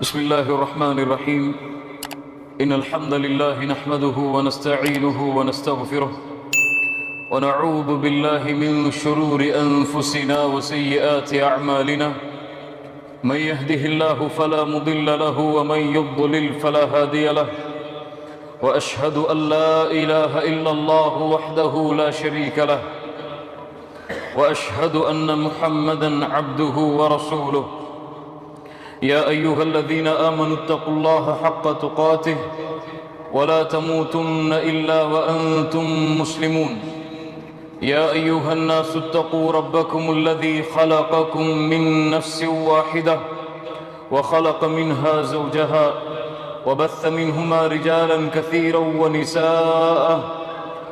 بسم الله الرحمن الرحيم إن الحمد لله نحمده ونستعينه ونستغفره ونعوذ بالله من شرور أنفسنا وسيئات أعمالنا من يهده الله فلا مضل له ومن يضلل فلا هادي له وأشهد أن لا إله إلا الله وحده لا شريك له وأشهد أن محمدا عبده ورسوله يا أيها الذين آمنوا اتقوا الله حق تقاته ولا تموتن إلا وأنتم مسلمون يا أيها الناس اتقوا ربكم الذي خلقكم من نفس واحدة وخلق منها زوجها وبث منهما رجالا كثيرا ونساء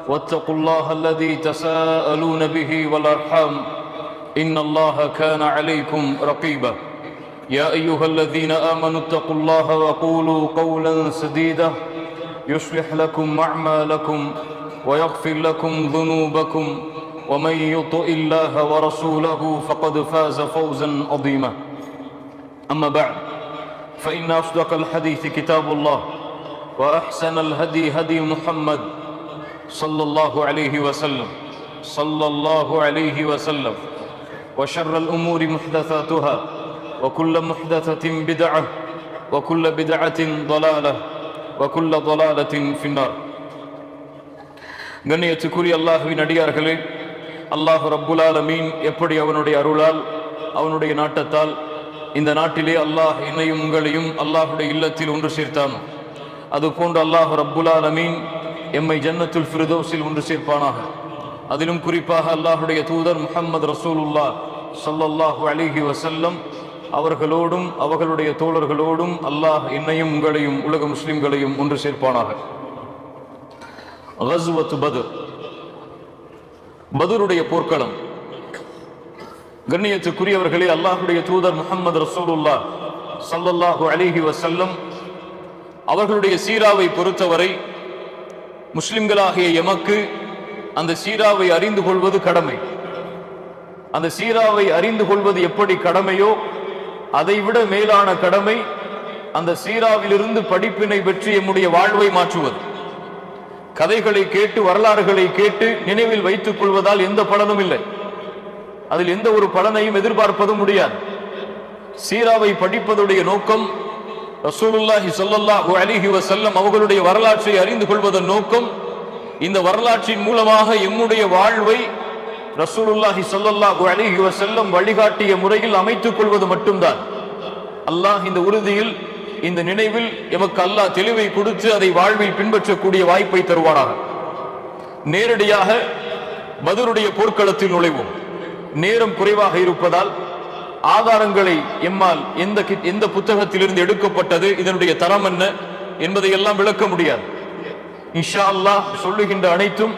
واتقوا الله الذي تساءلون به والأرحام إن الله كان عليكم رقيبا يا أيها الذين آمنوا اتقوا الله وقولوا قولا سديدا يصلح لكم أعمالكم ويغفر لكم ذنوبكم ومن يطع الله ورسوله فقد فاز فوزا عظيما أما بعد فإن أصدق الحديث كتاب الله وأحسن الهدي هدي محمد صلى الله عليه وسلم وشر الأمور محدثاتها وكل محدثة بدعة وكل بدعة ضلالة وكل ضلالة في النار. கண்ணியத்துக்குரிய அல்லாஹ்வின் அடியார்களே, அல்லாஹ் ரப்புல் ஆலமீன் எப்படி அவனுடைய அருளால் அவனுடைய நாட்டத்தால் இந்த நாட்டிலே அல்லாஹ் என்னையும் உங்களையும் அல்லாஹுடைய இல்லத்தில் ஒன்று சேர்த்தான், அதுபோன்று அல்லாஹ் ரப்புல் ஆலமீன் எம்மை ஜன்னத்துல் ஃபிர்தௌஸில் ஒன்று சேர்ப்பானாக. அதிலும் குறிப்பாக அல்லாஹுடைய தூதர் முஹம்மது ரசூலுல்லாஹ் ஸல்லல்லாஹு அலைஹி வஸல்லம் அவர்களோடும் அவர்களுடைய தோழர்களோடும் அல்லாஹ் என்னையும் உங்களையும் உலக முஸ்லிம்களையும் ஒன்று சேர்ப்பானாக. கஸ்வத் பத்ர், பத்ருடைய போர்க்களம். கண்ணியத்துக்குரியவர்களே, அல்லாஹுடைய தூதர் முஹம்மது ரசூலுல்லாஹ் ஸல்லல்லாஹு அலைஹி வஸல்லம் அவர்களுடைய சீராவை பொறுத்தவரை முஸ்லிம்களாகிய எமக்கு அந்த சீராவை அறிந்து கொள்வது கடமை. அந்த சீராவை அறிந்து கொள்வது எப்படி கடமையோ அதைவிட மேலான கடமை அந்த சீராவிலிருந்து படிப்பினை பெற்று எம்முடைய வாழ்வை மாற்றுவது. கதைகளை கேட்டு வரலாறுகளை கேட்டு நினைவில் வைத்துக் கொள்வதால் எந்த பலனும் இல்லை, அதில் எந்த ஒரு பலனையும் எதிர்பார்ப்பதும் முடியாது. சீராவை படிப்பதுடைய நோக்கம் ரசூலுல்லாஹி ஸல்லல்லாஹு அலைஹி வஸல்லம் அவர்களுடைய வரலாற்றை அறிந்து கொள்வதன் நோக்கம் இந்த வரலாற்றின் மூலமாக எம்முடைய வாழ்வை ரசூலுல்லாஹி ஸல்லல்லாஹு அலைஹி வஸல்லம் வழிகாட்டிய முறையில் அமைத்துக் கொள்வது மட்டும்தான். அல்லாஹ் இந்த உறுதியில் இந்த நினைவில் எமக்கு அல்லாஹ் தெளிவை கொடுத்து அதை வாழ்வில் பின்பற்றக்கூடிய வாய்ப்பை தருவானாக. நேரடியாக பத்ருடைய போர்க்களத்தில் நுழைவோம். நேரம் குறைவாக இருப்பதால் ஆதாரங்களை எம்மால் எந்த புத்தகத்திலிருந்து எடுக்கப்பட்டது, இதனுடைய தரம் என்ன என்பதை எல்லாம் விளக்க முடியாது. இன்ஷா அல்லாஹ் சொல்லுகின்ற அனைத்தும்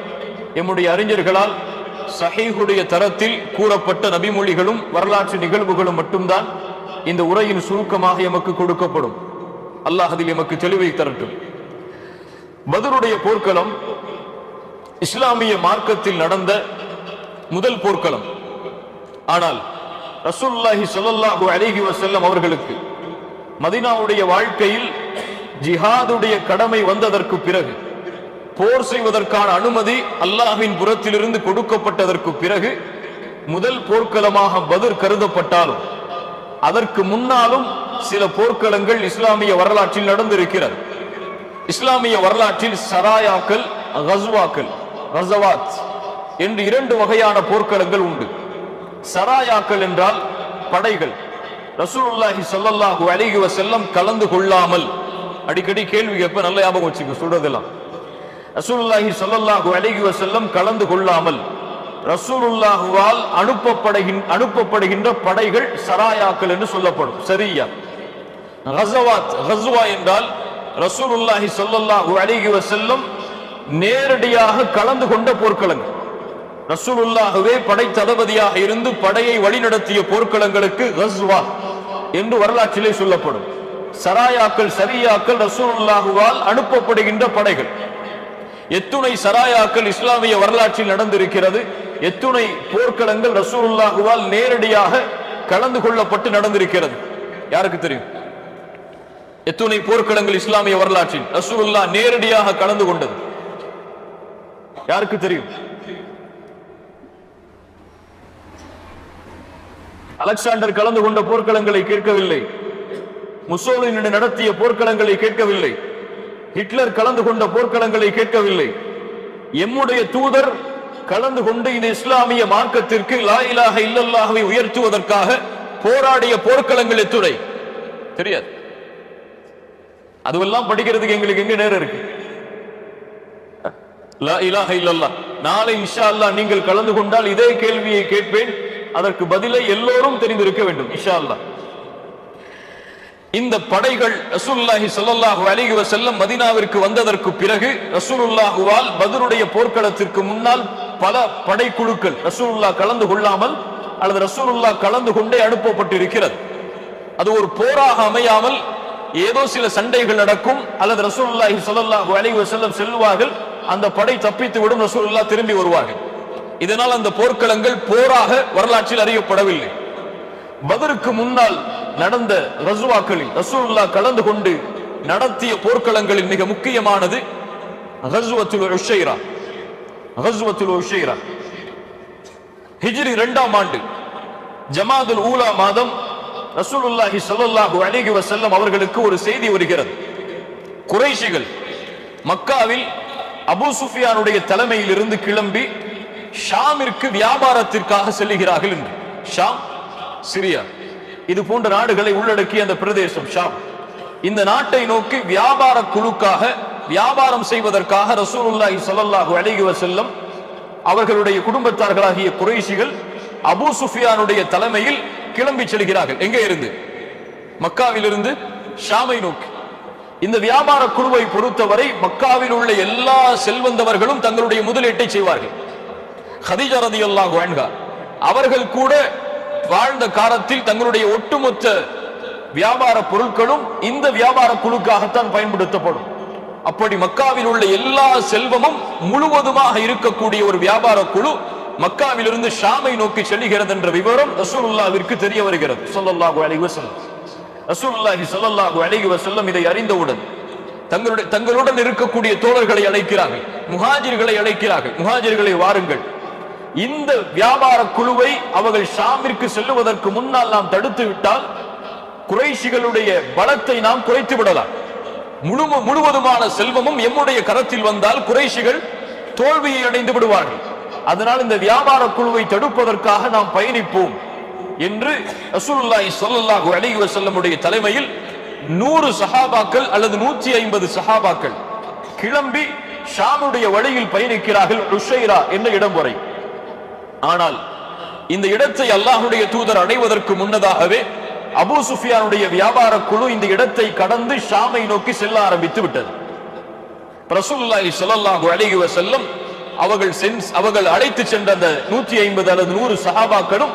எம்முடைய அறிஞர்களால் சஹீஹுடைய தரத்தில் கூறப்பட்ட நபிமொழிகளும் வரலாற்று நிகழ்வுகளும் மட்டும்தான் இந்த உரையின் சுருக்கமாக எமக்கு கொடுக்கப்படும். அல்லாஹ் அதில் எமக்கு தெளிவை தரட்டும். பத்ருடைய போர்க்களம் இஸ்லாமிய மார்க்கத்தில் நடந்த முதல் போர்க்களம். ஆனால் ரசூலுல்லாஹி ஸல்லல்லாஹு அலைஹி வஸல்லம் அவர்களுக்கு மதீனாவுடைய வாழ்க்கையில் ஜிஹாதுடைய கடமை வந்ததற்கு பிறகு, போர் செய்வதற்கான அனுமதி அல்லாஹ்வின் புறத்திலிருந்து கொடுக்கப்பட்டதற்கு பிறகு முதல் போர்க்களமாக பத்ர் கருதப்பட்டாலும் அதற்கு முன்னாலும் சில போர்க்களங்கள் இஸ்லாமிய வரலாற்றில் நடந்திருக்கிறது. இஸ்லாமிய வரலாற்றில் சராயாக்கள், கஸ்வாக்கள், கஸவாத் என்று இரண்டு வகையான போர்க்களங்கள் உண்டு. சராயாக்கள் என்றால் படைகள் ரசூலுல்லாஹி ஸல்லல்லாஹு அலைஹி வஸல்லம் கலந்து கொள்ளாமல், அடிக்கடி கேள்வி கேட்ப, நல்ல ஞாபகம் வச்சுக்க சொல்றதெல்லாம், ரசூலுல்லாஹி ஸல்லல்லாஹு அலைஹி வஸல்லம் கலந்து கொள்ளாமல் ரசூலுல்லாஹுவால் அனுப்பப்படுகின்ற படைகள் சராயாக்கள் என்று சொல்லப்படும். சரியா? கஸவாத், கஸ்வா என்றால் ரசூலுல்லாஹி ஸல்லல்லாஹு அலைஹி வஸல்லம் நேரடியாக கலந்து கொண்ட போர்க்களங்கள். ரசூலுல்லாஹுவே படை தளபதியாக இருந்து படையை வழிநடத்திய போர்க்களங்களுக்கு கஸ்வா என்று வரலாற்றிலே சொல்லப்படும். சராயாக்கள், சரியாக்கள் ரசூலுல்லாஹுவால் அனுப்பப்படுகின்ற படைகள். எத்துணை சராயாக்கள் இஸ்லாமிய வரலாற்றில் நடந்திருக்கிறது, எத்துணை போர்க்களங்கள் ரசூலுல்லாஹுவால் நேரடியாக கலந்து கொள்ளப்பட்டு நடந்திருக்கிறது. யாருக்கு தெரியும்? எத்துணை போர்க்களங்கள் இஸ்லாமிய வரலாற்றில் ரசூலுல்லாஹ் நேரடியாக கலந்து கொண்டது யாருக்கு தெரியும்? அலெக்சாண்டர் கலந்து கொண்ட போர்க்களங்களை கேட்கவில்லை, முசோலினி நடத்திய போர்க்களங்களை கேட்கவில்லை, ஹிட்லர் கலந்து கொண்ட போர்க்களங்களை கேட்கவில்லை. எம்முடைய தூதர் கலந்து கொண்டு இந்த இஸ்லாமிய மார்க்கத்திற்கு லா இலாஹ இல்லல்லாஹ்வை உயர்த்துவதற்காக போராடிய போர்க்களங்கள் எத்துணை தெரியாது. அதுவெல்லாம் படிக்கிறதுக்கு எங்களுக்கு எங்க நேரம் இருக்கு? லா இலாஹ இல்லல்லாஹ். நாளை இன்ஷா அல்லாஹ் நீங்கள் கலந்து கொண்டால் இதே கேள்வியை கேட்பேன், அதற்கு பதிலை எல்லோரும் தெரிந்திருக்க வேண்டும் இன்ஷா அல்லாஹ். இந்த படைகள் ரசூலுல்லாஹி ஸல்லல்லாஹு அலைஹி வஸல்லம் மதீனாவிற்கு வந்ததற்கு பிறகு ரசூலுல்லாஹுவால் பத்ருடைய போர்க்களத்திற்கு முன்னால் பல படைக்குழுக்கள் ரசூலுல்லாஹ் கலந்து கொள்ளாமல் அல்லது ரசூலுல்லாஹ் கலந்து கொண்டே அனுப்பப்பட்டிருக்கிறது. அது ஒரு போராக அமையாமல் ஏதோ சில சண்டைகள் நடக்கும், அல்லது ரசூலுல்லாஹி ஸல்லல்லாஹு அலைஹி வஸல்லம் செல்வார்கள், அந்த படை தப்பித்து விடும், ரசூலுல்லாஹ் திரும்பி வருவார்கள். இதனால் அந்த போர்க்களங்கள் போராக வரலாற்றில் அறியப்படவில்லை. பத்ருக்கு முன்னால் நடந்த கஸ்வாக்களில் ரசூலுல்லாஹ் கலந்து கொண்டு நடத்திய போர்க்களங்களில் மிக முக்கியமானது கஸ்வத்துல் உஷைரா. கஸ்வத்துல் உஷைரா ஹிஜ்ரி 2ஆம் ஆண்டு ஜமாதுல் ஊலா மாதம் ரசூலுல்லாஹி ஸல்லல்லாஹு அலைஹி வஸல்லம் அவர்களுக்கு ஒரு செய்தி வருகிறது. குறைஷிகள் மக்காவில் அபூ சுஃபியானுடைய தலைமையில் இருந்து கிளம்பி ஷாமிற்கு வியாபாரத்திற்காக செல்லுகிறார்கள் என்று. ஷாம், சிரியா, இது போன்ற நாடுகளை உள்ளடக்கிய அந்த பிரதேசம் ஷாம். இந்த நாட்டை நோக்கி வியாபார குழுக்காக வியாபாரம் செய்வதற்காக ரசூலுல்லாஹி ஸல்லல்லாஹு அலைஹி வஸல்லம் அவர்களுடைய குடும்பத்தார்களாகிய குறைஷிகள் அபூ சுஃபியானுடைய தலைமையில் கிளம்பி செல்கிறார்கள். எங்கே இருந்து? மக்காவில் இருந்து ஷாமை நோக்கி. இந்த வியாபார குழுவை பொறுத்தவரை மக்காவில் உள்ள எல்லா செல்வந்தவர்களும் தங்களுடைய முதலீட்டை செய்வார்கள். ஹதீஜா ரலியல்லாஹு அன்ஹா அவர்கள் கூட வாழ்ந்த காலத்தில் தங்களுடைய ஒட்டுமொத்த வியாபார பொருட்களும் இந்த வியாபார குழுக்காகத்தான் பயன்படுத்தப்படும். அப்படி மக்காவில் உள்ள எல்லா செல்வமும் முழுவதுமாக இருக்கக்கூடிய ஒரு வியாபார குழு மக்காவில் இருந்து ஷாமை நோக்கி செல்கிறது என்ற விவரம் ரசூலுல்லாஹ்விற்கு தெரிய வருகிறது ஸல்லல்லாஹு அலைஹி வஸல்லம். ரசூலுல்லாஹி ஸல்லல்லாஹு அலைஹி வஸல்லம் இதை அறிந்தவுடன் தங்களுடன் இருக்கக்கூடிய தோழர்களை அழைக்கிறார்கள், முஹாஜிர்களை அழைக்கிறார்கள். முஹாஜிர்களை வாருங்கள், இந்த வியாபார குழுவை அவர்கள் ஷாமிற்கு செல்லுவதற்கு முன்னால் நாம் தடுத்து விட்டால் குறைஷிகளுடைய பலத்தை நாம் குறைத்து விடலாம். முழுவதுமான செல்வமும் எம்முடைய கரத்தில் வந்தால் குறைஷிகள் தோல்வியை அடைந்து விடுவார்கள். அதனால் இந்த வியாபார குழுவை தடுப்பதற்காக நாம் பயணிப்போம் என்று ரசூலுல்லாஹி ஸல்லல்லாஹு அலைஹி வஸல்லமுடைய தலைமையில் 100 சஹாபாக்கள் அல்லது 150 சஹாபாக்கள் கிளம்பி ஷாமுடைய வழியில் பயணிக்கிறார்கள் உஷைரா என்ற இடம் வரை. ஆனால் இந்த இடத்தை அல்லாஹ்வுடைய தூதர் அடைவதற்கு முன்னதாகவே அபூ சுஃபியானுடைய வியாபார குழு இந்த இடத்தை கடந்து ஷாமை நோக்கி செல்ல ஆரம்பித்து விட்டது. ரசூலுல்லாஹி ஸல்லல்லாஹு அலைஹி வஸல்லம் அவர்கள் அழைத்து சென்ற அந்த 150 அல்லது 100 சஹாபாக்களும்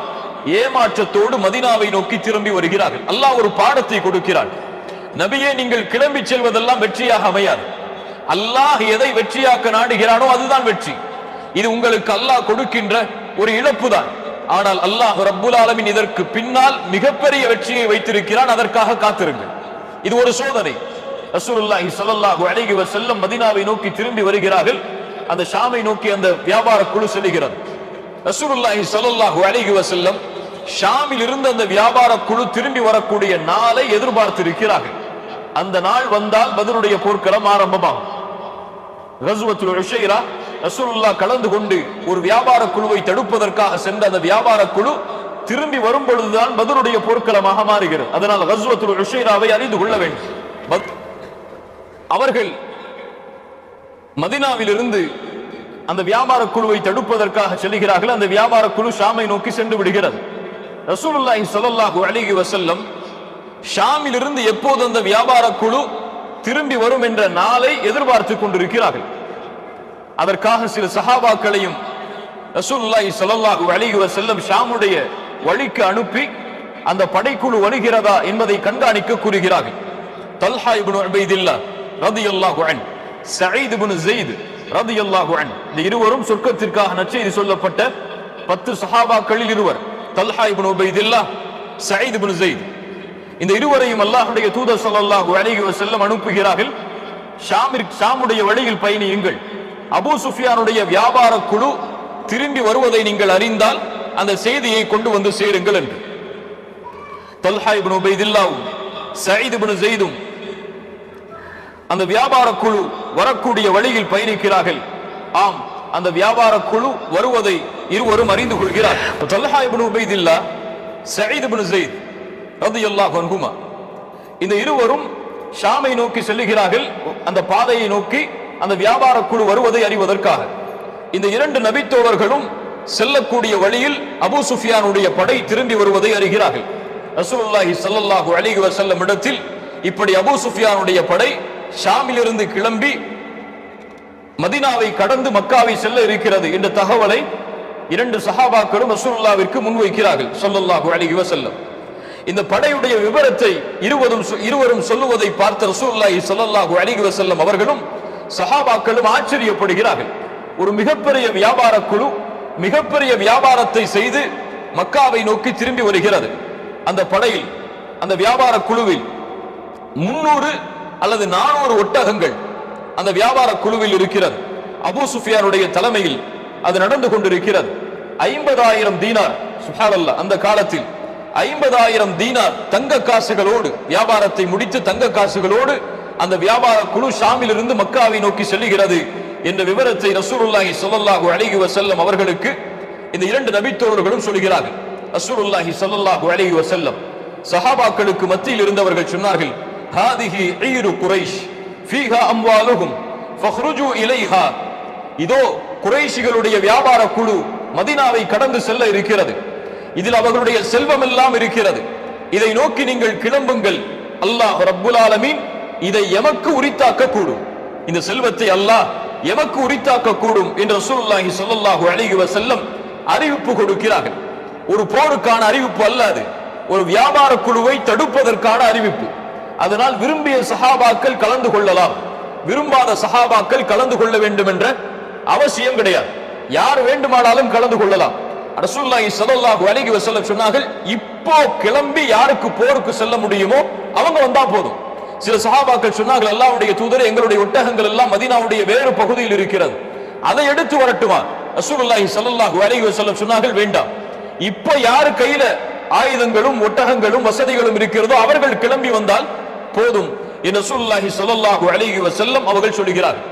ஏமாற்றத்தோடு மதீனாவை நோக்கி திரும்பி வருகிறார்கள். அல்லாஹ் ஒரு பாடத்தை கொடுக்கிறார். நபியே, நீங்கள் கிளம்பி செல்வதெல்லாம் வெற்றியாக அமையாது. அல்லாஹ் எதை வெற்றியாக்க நாடுகிறானோ அதுதான் வெற்றி. இது உங்களுக்கு அல்லாஹ் கொடுக்கின்ற ஒரு இழப்பு தான். ஆனால் அல்லாஹ் ரப்புல் ஆலமீன் இதற்கு பின்னால் மிகப்பெரிய வெற்றியை வைத்திருக்கிறான். அதற்காக காத்திருங்கள். இது ஒரு சோதனை. ரசூலுல்லாஹி ஸல்லல்லாஹு அலைஹி வஸல்லம் மதீனாவை நோக்கி திரும்பி வருகிறார்கள். அந்த ஷாமை நோக்கி அந்த வியாபார குழு செல்கிறது. ரசூலுல்லாஹி ஸல்லல்லாஹு அலைஹி வஸல்லம் ஷாமில் இருந்து அந்த வியாபார குழு திரும்பி வரக்கூடிய நாளை எதிர்பார்த்திருக்கிறார்கள். அந்த நாள் வந்தால் பத்ருடைய போர்க்களம் ஆரம்பமாகும். கஸ்வத்துல் உஷைரா ரசூலுல்லாஹ் கலந்து கொண்டு ஒரு வியாபார குழுவை தடுப்பதற்காக சென்ற அந்த வியாபார குழு திரும்பி வரும் பொழுதுதான் பத்ருடைய போர்க்களமாக மாறுகிறது. அதனால் கஸ்வத்துல் உஷைராவை அறிந்து கொள்ள வேண்டும். அவர்கள் மதீனாவில் இருந்து அந்த வியாபார குழுவை தடுப்பதற்காக செல்கிறார்கள். அந்த வியாபார குழு ஷாமை நோக்கி சென்று விடுகிறது. ரசூலுல்லாஹி ஸல்லல்லாஹு அலைஹி வஸல்லம் ஷாமில் இருந்து எப்போது அந்த வியாபார குழு திரும்பி வரும் என்ற நாளை எதிர்பார்த்து கொண்டிருக்கிறார்கள். அதற்காக சில சஹாபாக்களையும் ரசூலுல்லாஹி ஸல்லல்லாஹு அலைஹி வஸல்லம் ஷாமுடைய வழிக்கு அனுப்பி அந்த படைக்குழு வருகிறதா என்பதை கண்காணிக்க கூறுகிறார்கள். தல்ஹா இப்னு உபைதில்லாஹ் ரலியல்லாஹு அன்ஹு, சயீத் இப்னு ஸைத் ரலியல்லாஹு அன்ஹு, இந்த இருவரும் சொர்க்கத்திற்காக நற்செய்தி சொல்லப்பட்ட 10 சஹாபாக்களில் இருவர். தல்ஹா இப்னு உபைதில்லாஹ், சயீத் இப்னு ஸைத். இந்த இருவரையும் அல்லாஹ்வுடைய தூதர் ஸல்லல்லாஹு அலைஹி வஸல்லம் அனுப்புகிறார்கள். ஷாமுடைய வழியில் பயணியுங்கள். அபூ சுஃபியானுடைய வியாபார குழு திரும்பி வருவதை நீங்கள் அறிந்தால் அந்த செய்தியை கொண்டு வந்து சேருங்கள் என்று. தல்ஹா இப்னு உபைதுல்லாவும் சயீத் இப்னு ஸைதும் அந்த வியாபார குழு வரக்கூடிய வழியில் பயணிக்கிறார்கள். ஆம், அந்த வியாபார குழு வருவதை இருவரும் அறிந்து கொள்கிறார்கள். தல்ஹா இப்னு உபைதுல்லா, சயீத் இப்னு ஸைத் ரலியல்லாஹு அன்ஹுமா, இந்த இருவரும் ஷாமை நோக்கி செல்லுகிறார்கள். அந்த பாதையை நோக்கி அந்த வியாபார குழு வருவதை அறிவதற்காக இந்த இரண்டு நபித்தோழர்களும் செல்லக்கூடிய வழியில் அபூ சுஃபியானுடைய படை திரும்பி வருவதை அறிகிறார்கள். ரசூலுல்லாஹி ஸல்லல்லாஹு அலைஹி வஸல்லம் இடத்தில் இப்படி அபூ சுஃபியானுடைய படை ஷாமிலிருந்து கிளம்பி மதீனாவை கடந்து மக்காவை செல்ல இருக்கிறது என்ற தகவலை இரண்டு சஹாபாக்களும் ரசூலுல்லாஹ்விற்கு முன்வைக்கிறார்கள் ஸல்லல்லாஹு அலைஹி வஸல்லம். இந்த படையுடைய விவரத்தை இருவரும் சொல்லுவதை பார்த்த ரசூலுல்லாஹி ஸல்லல்லாஹு அலைஹி வஸல்லம் அவர்களும் சஹாபாக்களும் ஆச்சரியப்படுகிறார்கள். ஒரு மிகப்பெரிய வியாபார குழு மிகப்பெரிய வியாபாரத்தை செய்து மக்காவை நோக்கி திரும்பி வருகிறது. அந்த படையில், அந்த வியாபார குழுவில் 300 அல்லது 400 ஒட்டகங்கள் அந்த வியாபார குழுவில் இருக்கிறது. அபூ சுஃபியானுடைய தலைமையில் அது நடந்து கொண்டிருக்கிறது. 50,000 தீனார், சுப்ஹானல்லாஹ், அந்த காலத்தில் 50,000 தீனார் தங்க காசுகளோடு வியாபாரத்தை முடித்து தங்க காசுகளோடு அந்த வியாபார குழு ஷாமில் இருந்து மக்காவை நோக்கி செல்லுகிறது என்ற விவரத்தை ரசூலுல்லாஹி ஸல்லல்லாஹு அலைஹி வஸல்லம் அவர்களுக்கு இந்த இரண்டு நபித்தோழர்களும் சொல்கிறார்கள். ரசூலுல்லாஹி ஸல்லல்லாஹு அலைஹி வஸல்லம் சஹாபாக்களுக்கு மத்தியில் இருந்தவர்கள் சொன்னார்கள், ஹாதிஹி ஈரு குரைஷ் ஃபீஹா அம்வாலுஹும் ஃபக்ருஜு இலைஹா. இதோ குறைஷிகளுடைய வியாபார குழு மதீனாவை கடந்து செல்ல இருக்கிறது. இதில் அவர்களுடைய செல்வம் எல்லாம் இருக்கிறது. இதை நோக்கி நீங்கள் கிளம்புங்கள். அல்லாஹ் ரப்புல் ஆலமீன் இதை எமக்கு உரித்தாக்க கூடும். இந்த செல்வத்தை அல்லாஹ் எமக்கு உரித்தாக்க கூடும் என்று ரசூலுல்லாஹி ஸல்லல்லாஹு அலைஹி வஸல்லம் அறிவிப்பு கொடுக்கிறார்கள். ஒரு போருக்கான அறிவிப்பு அல்ல, அது ஒரு வியாபார குழுவை தடுப்பதற்கான அறிவிப்பு. அதனால் விரும்பிய சஹாபாக்கள் கலந்து கொள்ளலாம், விரும்பாத சஹாபாக்கள் கலந்து கொள்ள வேண்டும் என்ற அவசியம் கிடையாது. யார் வேண்டுமானாலும் கலந்து கொள்ளலாம். ரசூலுல்லாஹி ஸல்லல்லாஹு அலைஹி வஸல்லம் சொன்னார்கள், இப்போ கிளம்பி யாருக்கு போருக்கு செல்ல முடியுமோ அவங்க வந்தா போதும். சில சஹாபாக்கள் சொன்னார்கள், அல்லாஹ்வுடைய தூதரே, எங்களுடைய ஒட்டகங்கள் எல்லாம் மதீனாவுடைய வேறு பகுதியில் இருக்கிறது, அதை எடுத்து வரட்டுமா? ரசூலுல்லாஹி ஸல்லல்லாஹு அலைஹி வஸல்லம் சொன்னார்கள், வேண்டாம். இப்போ யாரு கையில ஆயுதங்களும் ஒட்டகங்களும் வசதிகளும் இருக்கிறதோ அவர்கள் கிளம்பி வந்தால் போதும் என்று ரசூலுல்லாஹி ஸல்லல்லாஹு அலைஹி வஸல்லம் அவர்கள் சொல்கிறார்கள்.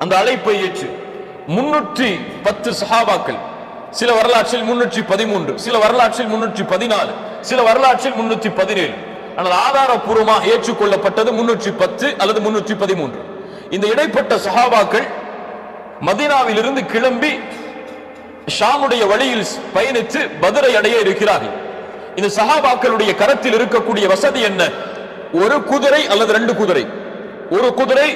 அந்த அழைப்பை ஏற்று 310 சஹாபாக்கள், சில வரலாற்றில் 313, சில வரலாற்றில் 314, சில வரலாற்றில் 317, ஆனால் ஆதாரபூர்வமாக ஏற்றுக்கொள்ளப்பட்டது 310 அல்லது 313. இந்த இடைப்பட்ட சஹாபாக்கள் மதீனாவில் இருந்து கிளம்பி ஷாமுடைய வழியில் பயணித்து பத்ரை அடைய இருக்கிறார்கள். இந்த சஹாபாக்களுடைய கரத்தில் இருக்கக்கூடிய வசதி என்ன? ஒரு குதிரை அல்லது 2 குதிரை. ஒரு குதிரை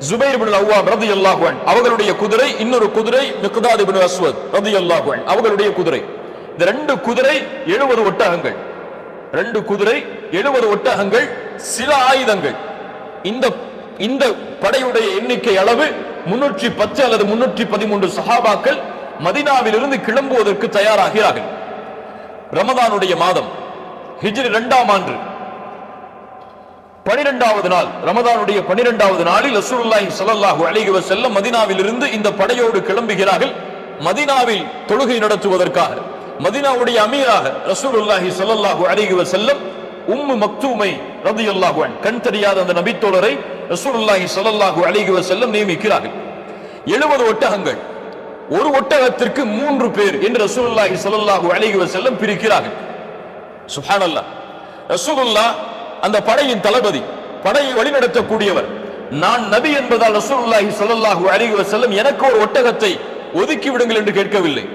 ஜுபைர் இப்னு அவ்வாம் ரலியல்லாஹு அன்ஹு அவர்களுடைய குதிரை, இன்னொரு குதிரை மிக்தாத் இப்னு அஸ்வத் ரலியல்லாஹு அன்ஹு அவர்களுடைய குதிரை. இந்த 2 குதிரை 70 ஒட்டகங்கள், 2 குதிரை 70 ஒட்டகங்கள், சில ஆயுதங்கள். இந்த படையுடைய எண்ணிக்கை அளவு 310 அல்லது 313 சஹாபாக்கள் மதீனாவில் இருந்து கிளம்புவதற்கு தயாராகிறார்கள். ரமதானுடைய மாதம், ஹிஜ்ரி 2ஆம் ஆண்டு 12வது நாள், ரமதானுடைய 12வது நாளில் ரசூலுல்லாஹி ஸல்லல்லாஹு அலைஹி வஸல்லம் மதீனாவில் இருந்து இந்த படையோடு கிளம்புகிறார்கள் மதீனாவில் தொழுகை நடத்துவதற்காக. மதீனாவுடைய அமீராக ரசூலுல்லாஹி ஸல்லல்லாஹு அலைஹி வஸல்லம் உம்மு மக்தூமை ரலியல்லாஹு அன்ஹா, கண் தெரியாத அந்த நபித்தோழரை ரசூலுல்லாஹி ஸல்லல்லாஹு அலைஹி வஸல்லம் நியமிக்கிறார்கள். 70 ஒட்டகங்கள், ஒரு ஒட்டகத்திற்கு 3 பேர் என்று ரசூலுல்லாஹி ஸல்லல்லாஹு அலைஹி வஸல்லம் பிரிக்கிறார்கள். சுப்ஹானல்லாஹ். ரசூலுல்லாஹ் அந்த படையின் தளபதி, படையை வழிநடத்தக்கூடியவர். நான் நபி என்பதால் ரசூலுல்லாஹி ஸல்லல்லாஹு அலைஹி வஸல்லம் எனக்கு ஒரு ஒட்டகத்தை ஒதுக்கி விடுங்கள் என்று கேட்கவில்லை.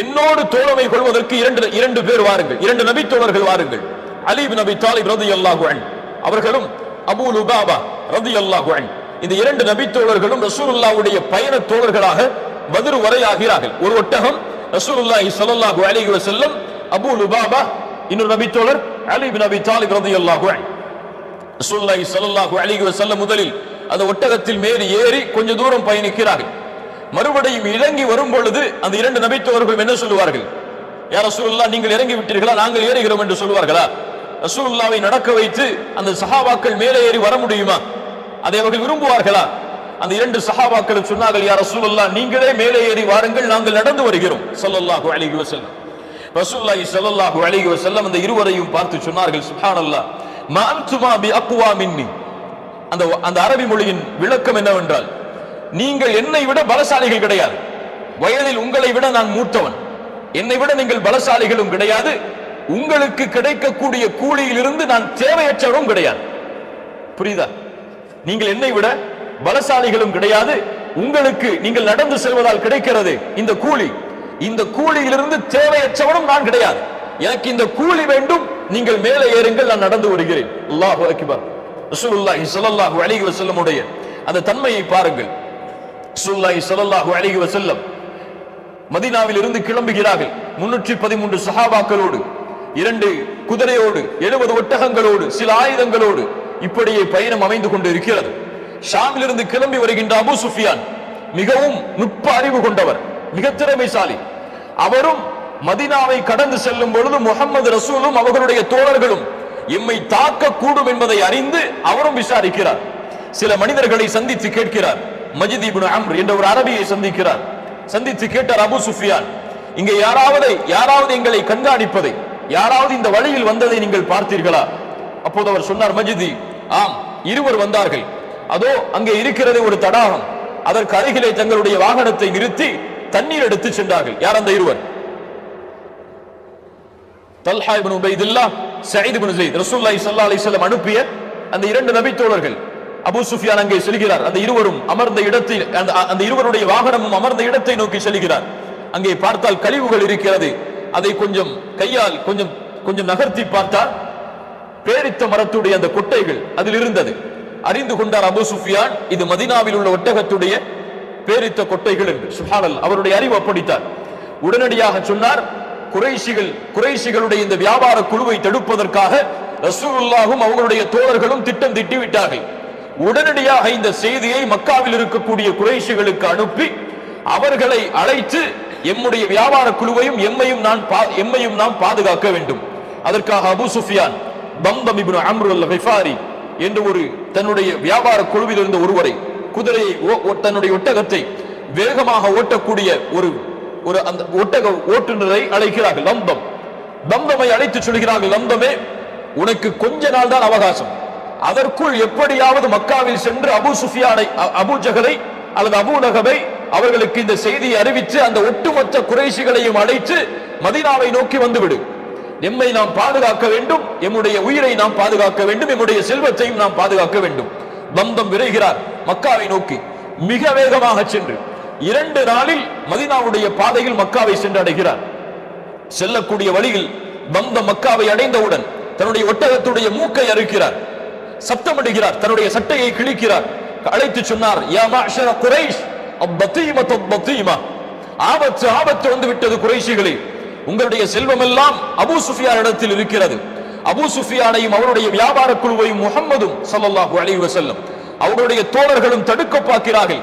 என்னோடு தோழமை கொள்வதற்கு இரண்டு பேர் வாருங்கள், 2 நபி தோழர்கள் வாருங்கள். அலி இப்னு அபி தாலிப் ரலியல்லாஹு அன்ஹு அவர்களும் அபூ லுபாபா ரலியல்லாஹு அன்ஹு, இந்த 2 நபி தோழர்களும் ரசூலுல்லாஹ்வுடைய பயண தோழர்களாக பத்ர் வரை ஆகிறார்கள். ஒரு ஒட்டகம் ரசூலுல்லாஹி ஸல்லல்லாஹு அலைஹி வஸல்லம், அபூ லுபாபா இன்னொரு நபி தோழர் அலி இப்னு அபி தாலிப் ரலியல்லாஹு அன்ஹு. ரசூலுல்லாஹி ஸல்லல்லாஹு அலைஹி வஸல்லம் முதலில் அந்த ஒட்டகத்தில் ஏறி கொஞ்ச தூரம் பயணிக்கிறார்கள். மறுபடியும் இறங்கி வரும் பொழுது அந்த 2 நபி தோழர்கள் என்ன சொல்லுவார்கள்? யா ரசூலுல்லாஹ், நீங்கள் இறங்கி விட்டீர்களா, நாங்கள் ஏறுகிறோம் என்று சொல்வார்களா? ரசூலுல்லாஹ்வை நடக்க வைத்து அந்த சஹாபாக்கள் மேலே ஏறி வர முடியுமா? அதை அவர்கள் விரும்புவார்களா? அந்த இரண்டு சஹாபாக்களும் சொன்னார்கள், யா ரசூலுல்லாஹ், நீங்களே மேலே ஏறி வாருங்கள், நாங்கள் நடந்து வருகிறோம் ஸல்லல்லாஹு அலைஹி வஸல்லம். ரசூலுல்லாஹி ஸல்லல்லாஹு அலைஹி வஸல்லம் அந்த இருவரையும் பார்த்து சொன்னார்கள், சுப்ஹானல்லாஹ், மா அன்துமா பி அக்வா மின்னி. அந்த அரபி மொழியின் விளக்கம் என்னவென்றால், நீங்கள் என்னை விட பலசாலிகள் கிடையாது, வயதில் உங்களை விட நான் மூத்தவன், என்னை விட நீங்கள் பலசாலிகளும் கிடையாது, உங்களுக்கு கிடைக்கக்கூடிய கூலியில் இருந்து நான் தேவையற்றவனும் கிடையாது. புரியுதா? நீங்கள் என்னை விட பலசாலிகளும் கிடையாது, உங்களுக்கு நீங்கள் நடந்து செல்வதால் கிடைக்கிறது இந்த கூலி, இந்த கூலியிலிருந்து தேவையற்றவனும் நான் கிடையாது, எனக்கு இந்த கூலி வேண்டும், நீங்கள் மேலே ஏறுங்கள், நான் நடந்து வருகிறேன். அல்லாஹு அக்பர். ரசூலுல்லாஹி ஸல்லல்லாஹு அலைஹி வஸல்லம் உடைய அந்த தன்மையை பாருங்கள். ரசூலுல்லாஹி ஸல்லல்லாஹு அலைஹி வஸல்லம் மதீனாவில் இருந்து கிளம்புகிறார்கள் 313 சஹாபாக்களோடு, 2 குதிரையோடு, 70 ஒட்டகங்களோடு, சில ஆயுதங்களோடு. இப்படியே பயணம் அமைந்து கொண்டு இருக்கிறது. ஷாமிலிருந்து கிளம்பி வருகின்ற அபூ சுஃபியான் மிகவும் நுட்ப அறிவு கொண்டவர், மிக திறமைசாலி. அவரும் மதீனாவை கடந்து செல்லும் பொழுது முஹம்மது ரசூலும் அவர்களுடைய தோழர்களும் எம்மை தாக்க கூடும் என்பதை அறிந்து அவரும் விசாரிக்கிறார். சில மனிதர்களை சந்தித்து கேட்கிறார். மஜித் இப்னு அம்ர் என்ற ஒரு அரபியை சந்திக்கிறார். சந்தித்து கேட்டார், அபூ சுஃபியான், இங்கே யாராவது எங்களை கண்காணிப்பதை, யாராவது இந்த வழியில் வந்ததை நீங்கள் பார்த்தீர்களா? அப்போது அவர் சொன்னார், மஜிதி, ஆம், இருவர் வந்தார்கள், அதோ அங்கே இருக்கிறது ஒரு தடாகம், அதற்கு அருகிலே தங்களுடைய வாகனத்தை நிறுத்தி தண்ணீர் எடுத்து சென்றார்கள். யார் அந்த இருவர்? தல்ஹா இப்னு உபைதுல்லாஹ், சயீத் இப்னு ஸைத், ரசூலுல்லாஹி ஸல்லல்லாஹு அலைஹி வஸல்லம் அனுப்பிய அந்த 2 நபி தோழர்கள். அபூ சுஃபியான் அங்கே செல்கிறார். அந்த இருவரும் அமர்ந்த இடத்தில், அந்த இருவருடைய வாகனமும் அமர்ந்த இடத்தை நோக்கி செல்கிறார். அங்கே பார்த்தால் கழிவுகள் இருக்கிறது. அதை கொஞ்சம் கையால் கொஞ்சம் நகர்த்தி பார்த்தால் பேரித்த மரத்துடைய அந்த கொட்டைகள் அதில் இருந்தது. அறிந்து கொண்டார் அபூ சுஃபியான், இது மதீனாவில் உள்ள ஒட்டகத்துடைய பேரித்த கொட்டைகள் என்று. சுப்ஹானல்லாஹ், அவருடைய அறிவு அப்படித்தான். உடனடியாக சொன்னார், குறைஷிகளுடைய இந்த வியாபார குழுவை தடுப்பதற்காக ரசூலுல்லாஹும் அவர்களுடைய தோழர்களும் திட்டம் தீட்டி விட்டார்கள். உடனடியாக இந்த செய்தியை மக்காவில் இருக்கக்கூடிய குறைஷிகளுக்கு அனுப்பி அவர்களை அழைத்து எம்முடைய வியாபார குழுவையும் எம்மையும் நாம் பாதுகாக்க வேண்டும். அதற்காக அபூ சுஃபியான் பம்தம் இப்னு அம்ர் அல்-கிஃபாரி என்ற ஒரு தன்னுடைய வியாபார குழுவில் இருந்த ஒருவரை, குதிரையை, தன்னுடைய ஒட்டகத்தை வேகமாக ஓட்டக்கூடிய ஒரு அந்த ஒட்டக ஓட்டுநரை அழைக்கிறார்கள். லம்தமை அழைத்து சொல்கிறார்கள், லம்தமே, உனக்கு கொஞ்ச நாள் தான் அவகாசம், அதற்குள் எப்படியாவது மக்காவில் சென்று அபூ சுஃபியானை, அபூ ஜஹலை அல்லது அபூ லஹபை அவர்களுக்கு இந்த செய்தியை அறிவித்து அந்த ஒட்டுமொத்த குறைஷிகளையும் அழைத்து மதீனாவை நோக்கி வந்துவிடு. எம்மை நாம் பாதுகாக்க வேண்டும், எம்முடைய உயிரை நாம் பாதுகாக்க வேண்டும், எம்முடைய செல்வத்தையும் நாம் பாதுகாக்க வேண்டும். பந்தம் விரைகிறார் மக்காவை நோக்கி. மிக வேகமாக சென்று 2 நாளில் மதீனாவுடைய பாதையில் மக்காவை சென்று அடைகிறார். செல்லக்கூடிய வழியில் பந்தம் மக்காவை அடைந்தவுடன் தன்னுடைய ஒட்டகத்துடைய மூக்கை அறுக்கிறார், சப்தமிடுகிறார், தன்னுடைய சட்டையை கிழிக்கிறார். அழைத்து சொன்னார், யா மஅஷர குரைஷ், அப்பத்தீமா, ஆபத்து வந்து விட்டது குறைஷிகளே, உங்களுடைய செல்வம் எல்லாம் அபூ சுஃபியான் இடத்தில் இருக்கிறது. அபூ சுஃபியானையும் அவருடைய வியாபார குழுவையும் முஹம்மதும் ஸல்லல்லாஹு அலைஹி வஸல்லம் அவருடைய தோழர்களும் தடுக்க பார்க்கிறார்கள்.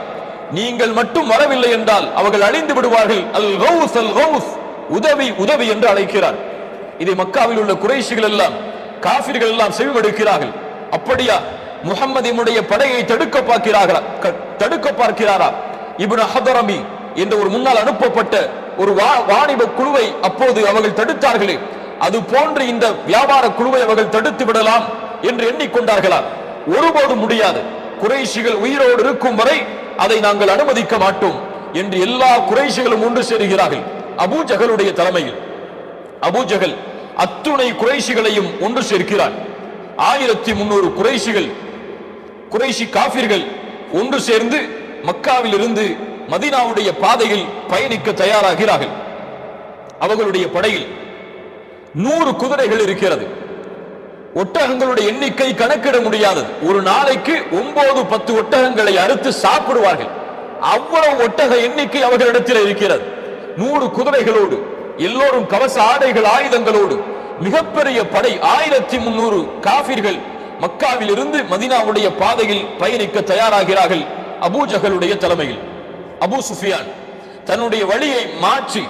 நீங்கள் மட்டும் வரவில்லை என்றால் அவர்கள் அழிந்து விடுவார்கள். அல் கௌஸ், உதவி என்று அழைக்கிறார். இதை மக்காவில் உள்ள குறைஷிகள் எல்லாம், காஃபிர்கள் எல்லாம் செவிமடுக்கிறார்கள். அப்படியா, முஹம்மதினுடைய படையை தடுக்க பார்க்கிறாரா? இப்னு ஹதரமி என்ற ஒரு முன்னால் அனுப்பப்பட்ட ஒரு வாணிப குழுவை அப்போது அவர்கள் தடுத்தார்களே, அது போன்று இந்த வியாபார குழுவை அவர்கள் தடுத்து விடலாம் என்று எண்ணிக்கொண்டார்களா? ஒருபோதும் முடியாது. குறைஷிகள் உயிரோடு இருக்கும் வரை அதை நாங்கள் அனுமதிக்க மாட்டோம் என்று எல்லா குறைஷிகளும் ஒன்று சேருகிறார்கள் அபூ ஜஹலுடைய தலைமையில். அபூ ஜஹல் அத்துணை குறைஷிகளையும் ஒன்று சேர்க்கிறார். 1300 குறைஷி காஃபிர்கள் ஒன்று சேர்ந்து மக்காவில் இருந்து மதீனாவுடைய பாதையில் பயணிக்க தயாராகிறார்கள். அவர்களுடைய படையில் 100 குதிரைகள் இருக்கிறது. ஒட்டகங்களுடைய எண்ணிக்கை கணக்கிட முடியாதது. ஒரு நாளைக்கு 9-10 ஒட்டகங்களை அறுத்து சாப்பிடுவார்கள். அவ்வளவு ஒட்டக எண்ணிக்கை அவர்களிடத்தில் இருக்கிறது. 100 குதிரைகளோடு, எல்லோரும் கவச ஆடைகள், ஆயுதங்களோடு மிகப்பெரிய படை 1300 காஃபிர்கள் மக்காவில் இருந்து மதீனாவுடைய பாதையில் பயணிக்க தயாராகிறார்கள் அபூ ஜஹலுடைய தலைமையில். அபூ சுஃபியான் தன்னுடைய வழியை மாற்றி